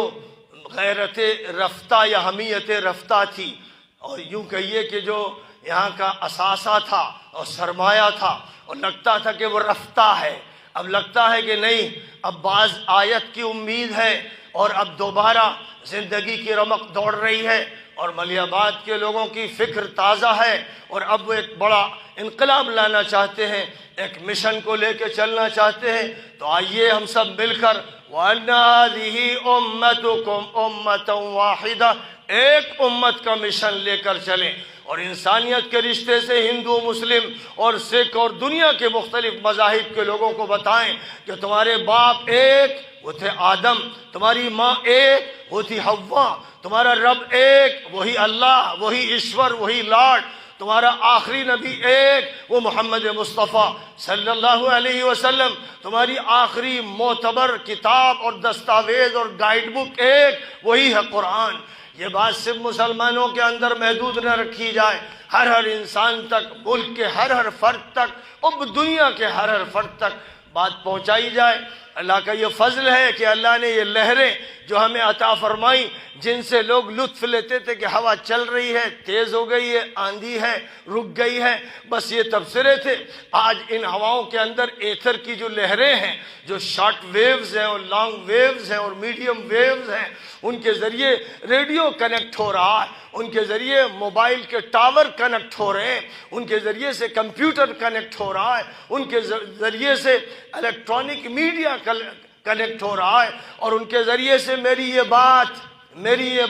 غیرت رفتہ یا حمیت رفتہ تھی، اور یوں کہیے کہ جو یہاں کا اثاثہ تھا اور سرمایہ تھا، اور لگتا تھا کہ وہ رفتہ ہے، اب لگتا ہے کہ نہیں، اب بعض آیت کی امید ہے اور اب دوبارہ زندگی کی رمق دوڑ رہی ہے، اور ملیح آباد کے لوگوں کی فکر تازہ ہے، اور اب وہ ایک بڑا انقلاب لانا چاہتے ہیں، ایک مشن کو لے کے چلنا چاہتے ہیں۔ تو آئیے ہم سب مل کر وَأَنَّ هَٰذِهِ أُمَّتُكُمْ أُمَّةً وَاحِدَةً، ایک امت کا مشن لے کر چلیں، اور انسانیت کے رشتے سے ہندو، مسلم اور سکھ اور دنیا کے مختلف مذاہب کے لوگوں کو بتائیں کہ تمہارے باپ ایک، وہ تھے آدم، تمہاری ماں ایک، وہ تھی حوا، تمہارا رب ایک، وہی اللہ، وہی ایشور، وہی لاڈ، تمہارا آخری نبی ایک، وہ محمد مصطفیٰ صلی اللہ علیہ وسلم، تمہاری آخری معتبر کتاب اور دستاویز اور گائیڈ بک ایک، وہی ہے قرآن۔ یہ بات صرف مسلمانوں کے اندر محدود نہ رکھی جائے، ہر انسان تک، ملک کے ہر فرد تک، اور دنیا کے ہر فرد تک بات پہنچائی جائے۔ اللہ کا یہ فضل ہے کہ اللہ نے یہ لہریں جو ہمیں عطا فرمائی، جن سے لوگ لطف لیتے تھے کہ ہوا چل رہی ہے، تیز ہو گئی ہے، آندھی ہے، رک گئی ہے، بس یہ تبصرے تھے۔ آج ان ہواؤں کے اندر ایتھر کی جو لہریں ہیں، جو شارٹ ویوز ہیں اور لانگ ویوز ہیں اور میڈیم ویوز ہیں، ان کے ذریعے ریڈیو کنیکٹ ہو رہا ہے، ان کے ذریعے موبائل کے ٹاور کنیکٹ ہو رہے ہیں، ان کے ذریعے سے کمپیوٹر کنیکٹ ہو رہا ہے، ان کے ذریعے سے الیکٹرانک میڈیا کنیکٹ ہو رہا ہے، اور ان کے ذریعے سے میری یہ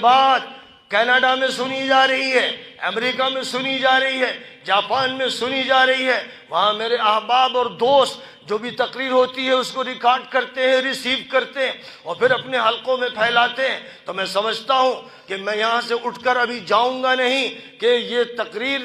بات کینیڈا میں سنی جا رہی ہے، امریکہ میں سنی جا رہی ہے، جاپان میں سنی جا رہی ہے۔ وہاں میرے احباب اور دوست جو بھی تقریر ہوتی ہے اس کو ریکارڈ کرتے ہیں، ریسیو کرتے ہیں اور پھر اپنے حلقوں میں پھیلاتے ہیں۔ تو میں سمجھتا ہوں کہ میں یہاں سے اٹھ کر ابھی جاؤں گا نہیں کہ یہ تقریر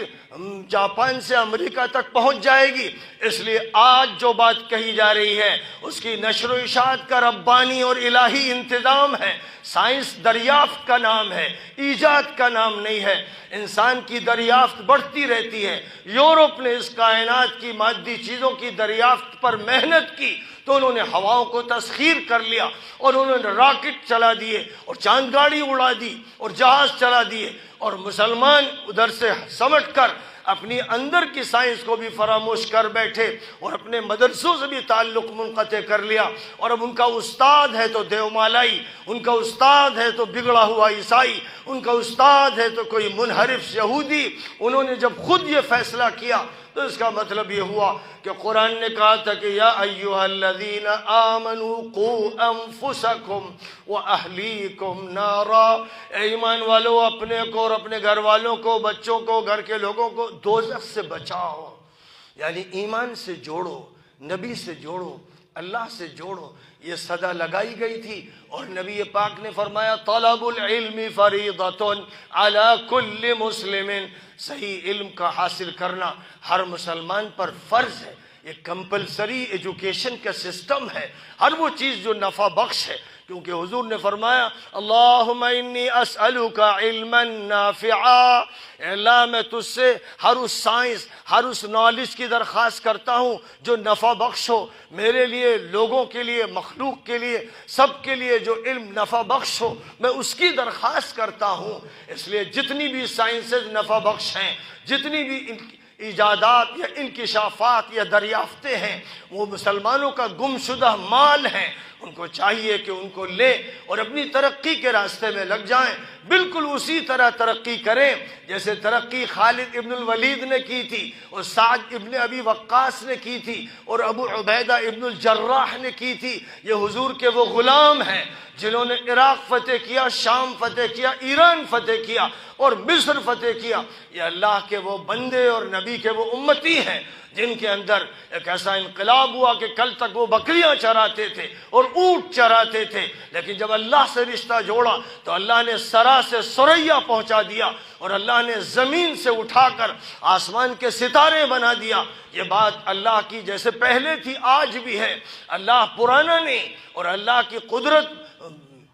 جاپان سے امریکہ تک پہنچ جائے گی۔ اس لیے آج جو بات کہی جا رہی ہے اس کی نشر و اشاعت کا ربانی اور الہی انتظام ہے۔ سائنس دریافت کا نام ہے، ایجاد کا نام نہیں ہے۔ انسان کی دریافت بڑھتی رہتی ہے۔ یورپ نے اس کائنات کی مادی چیزوں کی دریافت پر محنت کی تو انہوں نے ہواؤں کو تسخیر کر لیا اور انہوں نے راکٹ چلا دیے اور چاند گاڑی اڑا دی اور جہاز چلا دیے، اور مسلمان ادھر سے سمٹ کر اپنی اندر کی سائنس کو بھی فراموش کر بیٹھے اور اپنے مدرسوں سے بھی تعلق منقطع کر لیا، اور اب ان کا استاد ہے تو دیومالائی، ان کا استاد ہے تو بگڑا ہوا عیسائی، ان کا استاد ہے تو کوئی منحرف یہودی۔ انہوں نے جب خود یہ فیصلہ کیا تو اس کا مطلب یہ ہوا کہ قرآن نے کہا تھا کہ یا ایھا الذین آمنوا قوا انفسکم واہلیکم نارا، اے ایمان والو اپنے کو اور اپنے گھر والوں کو، بچوں کو، گھر کے لوگوں کو دوزخ سے بچاؤ۔ یعنی ایمان سے جوڑو، نبی سے جوڑو، اللہ سے جوڑو، یہ صدا لگائی گئی تھی۔ اور نبی پاک نے فرمایا طلب العلم فریضۃ علی کل مسلم، صحیح علم کا حاصل کرنا ہر مسلمان پر فرض ہے۔ یہ کمپلسری ایجوکیشن کا سسٹم ہے، ہر وہ چیز جو نفع بخش ہے، کیونکہ حضور نے فرمایا اللہم انی اسألک علما نافعا، اللہ میں تجھ سے ہر اس سائنس، ہر اس نالج کی درخواست کرتا ہوں جو نفع بخش ہو میرے لیے، لوگوں کے لیے، مخلوق کے لیے، سب کے لیے جو علم نفع بخش ہو میں اس کی درخواست کرتا ہوں۔ اس لیے جتنی بھی سائنسز نفع بخش ہیں، جتنی بھی ایجادات یا انکشافات یا دریافتیں ہیں، وہ مسلمانوں کا گمشدہ مال ہیں۔ ان کو چاہیے کہ ان کو لیں اور اپنی ترقی کے راستے میں لگ جائیں، بالکل اسی طرح ترقی کریں جیسے ترقی خالد ابن الولید نے کی تھی اور سعد ابن ابی وقاص نے کی تھی اور ابو عبیدہ ابن الجراح نے کی تھی۔ یہ حضور کے وہ غلام ہیں جنہوں نے عراق فتح کیا، شام فتح کیا، ایران فتح کیا اور مصر فتح کیا۔ یہ اللہ کے وہ بندے اور نبی کے وہ امتی ہیں جن کے اندر ایک ایسا انقلاب ہوا کہ کل تک وہ بکریاں چراتے تھے اور اونٹ چراتے تھے، لیکن جب اللہ سے رشتہ جوڑا تو اللہ نے سرا سے سریا پہنچا دیا اور اللہ نے زمین سے اٹھا کر آسمان کے ستارے بنا دیا۔ یہ بات اللہ کی جیسے پہلے تھی آج بھی ہے، اللہ پرانا نہیں، اور اللہ کی قدرت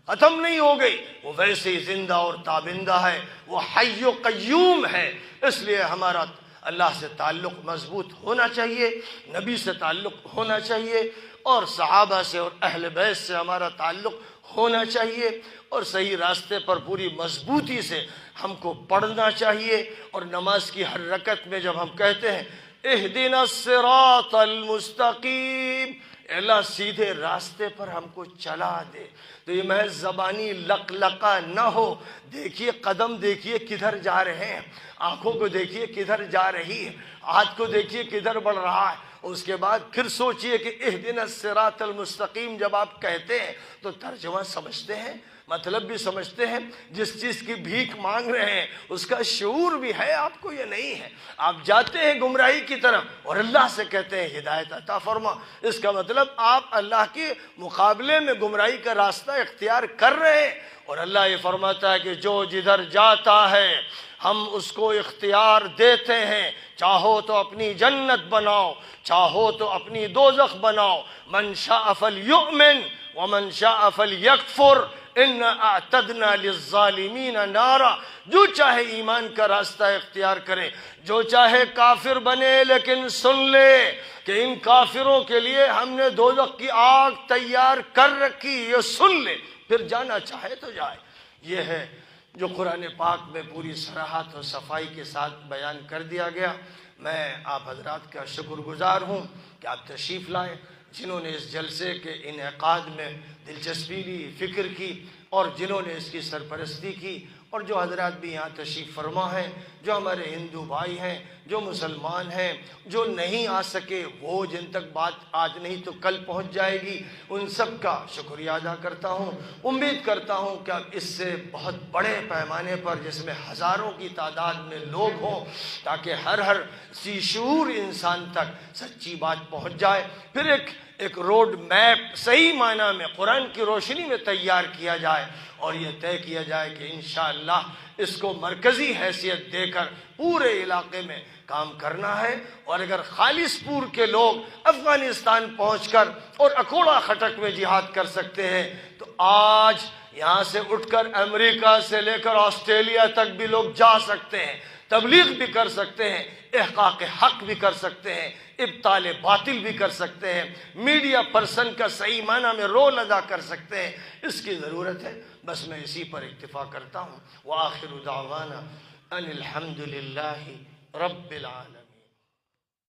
ختم نہیں ہو گئی، وہ ویسے ہی زندہ اور تابندہ ہے، وہ حی و قیوم ہے۔ اس لیے ہمارا اللہ سے تعلق مضبوط ہونا چاہیے، نبی سے تعلق ہونا چاہیے، اور صحابہ سے اور اہل بیت سے ہمارا تعلق ہونا چاہیے، اور صحیح راستے پر پوری مضبوطی سے ہم کو پڑھنا چاہیے۔ اور نماز کی ہر رکعت میں جب ہم کہتے ہیں اہدنا الصراط المستقیم، اللہ سیدھے راستے پر ہم کو چلا دے، تو یہ محض زبانی لقلقہ نہ ہو۔ دیکھیے قدم، دیکھیے کدھر جا رہے ہیں، آنکھوں کو دیکھیے کدھر جا رہی ہے، ہاتھ کو دیکھیے کدھر بڑھ رہا ہے، اور اس کے بعد پھر سوچئے کہ اہدنا الصراط المستقیم جب آپ کہتے ہیں تو ترجمہ سمجھتے ہیں، مطلب بھی سمجھتے ہیں، جس چیز کی بھیک مانگ رہے ہیں اس کا شعور بھی ہے آپ کو یا نہیں ہے؟ آپ جاتے ہیں گمراہی کی طرف اور اللہ سے کہتے ہیں ہدایت عطا فرما، اس کا مطلب آپ اللہ کے مقابلے میں گمراہی کا راستہ اختیار کر رہے ہیں۔ اور اللہ یہ فرماتا ہے کہ جو جدھر جاتا ہے ہم اس کو اختیار دیتے ہیں، چاہو تو اپنی جنت بناؤ، چاہو تو اپنی دوزخ بناؤ، من شاء فلیؤمن ومن شاء فلیکفر انا اعتدنا للظالمین نارا، جو چاہے ایمان کا راستہ اختیار کرے، جو چاہے کافر بنے، لیکن سن لے کہ ان کافروں کے لیے ہم نے دوزخ کی آگ تیار کر رکھی، یہ سن لے، پھر جانا چاہے تو جائے۔ یہ ہے جو قرآن پاک میں پوری صراحت اور صفائی کے ساتھ بیان کر دیا گیا۔ میں آپ حضرات کا شکر گزار ہوں کہ آپ تشریف لائے، جنہوں نے اس جلسے کے انعقاد میں دلچسپی لی، فکر کی، اور جنہوں نے اس کی سرپرستی کی، اور جو حضرات بھی یہاں تشریف فرما ہیں، جو ہمارے ہندو بھائی ہیں، جو مسلمان ہیں، جو نہیں آ سکے، وہ جن تک بات آج نہیں تو کل پہنچ جائے گی، ان سب کا شکریہ ادا کرتا ہوں۔ امید کرتا ہوں کہ اب اس سے بہت بڑے پیمانے پر، جس میں ہزاروں کی تعداد میں لوگ ہوں، تاکہ ہر سی شعور انسان تک سچی بات پہنچ جائے۔ پھر ایک ایک روڈ میپ صحیح معنی میں قرآن کی روشنی میں تیار کیا جائے اور یہ طے کیا جائے کہ انشاءاللہ اس کو مرکزی حیثیت دے کر پورے علاقے میں کام کرنا ہے۔ اور اگر خالص پور کے لوگ افغانستان پہنچ کر اور اکوڑا خٹک میں جہاد کر سکتے ہیں تو آج یہاں سے اٹھ کر امریکہ سے لے کر آسٹریلیا تک بھی لوگ جا سکتے ہیں، تبلیغ بھی کر سکتے ہیں، احقاق حق بھی کر سکتے ہیں، ابطال باطل بھی کر سکتے ہیں، میڈیا پرسن کا صحیح معنی میں رول ادا کر سکتے ہیں۔ اس کی ضرورت ہے، بس میں اسی پر اکتفا کرتا ہوں۔ وآخر دعوانا ان الحمد للہ رب العالمین۔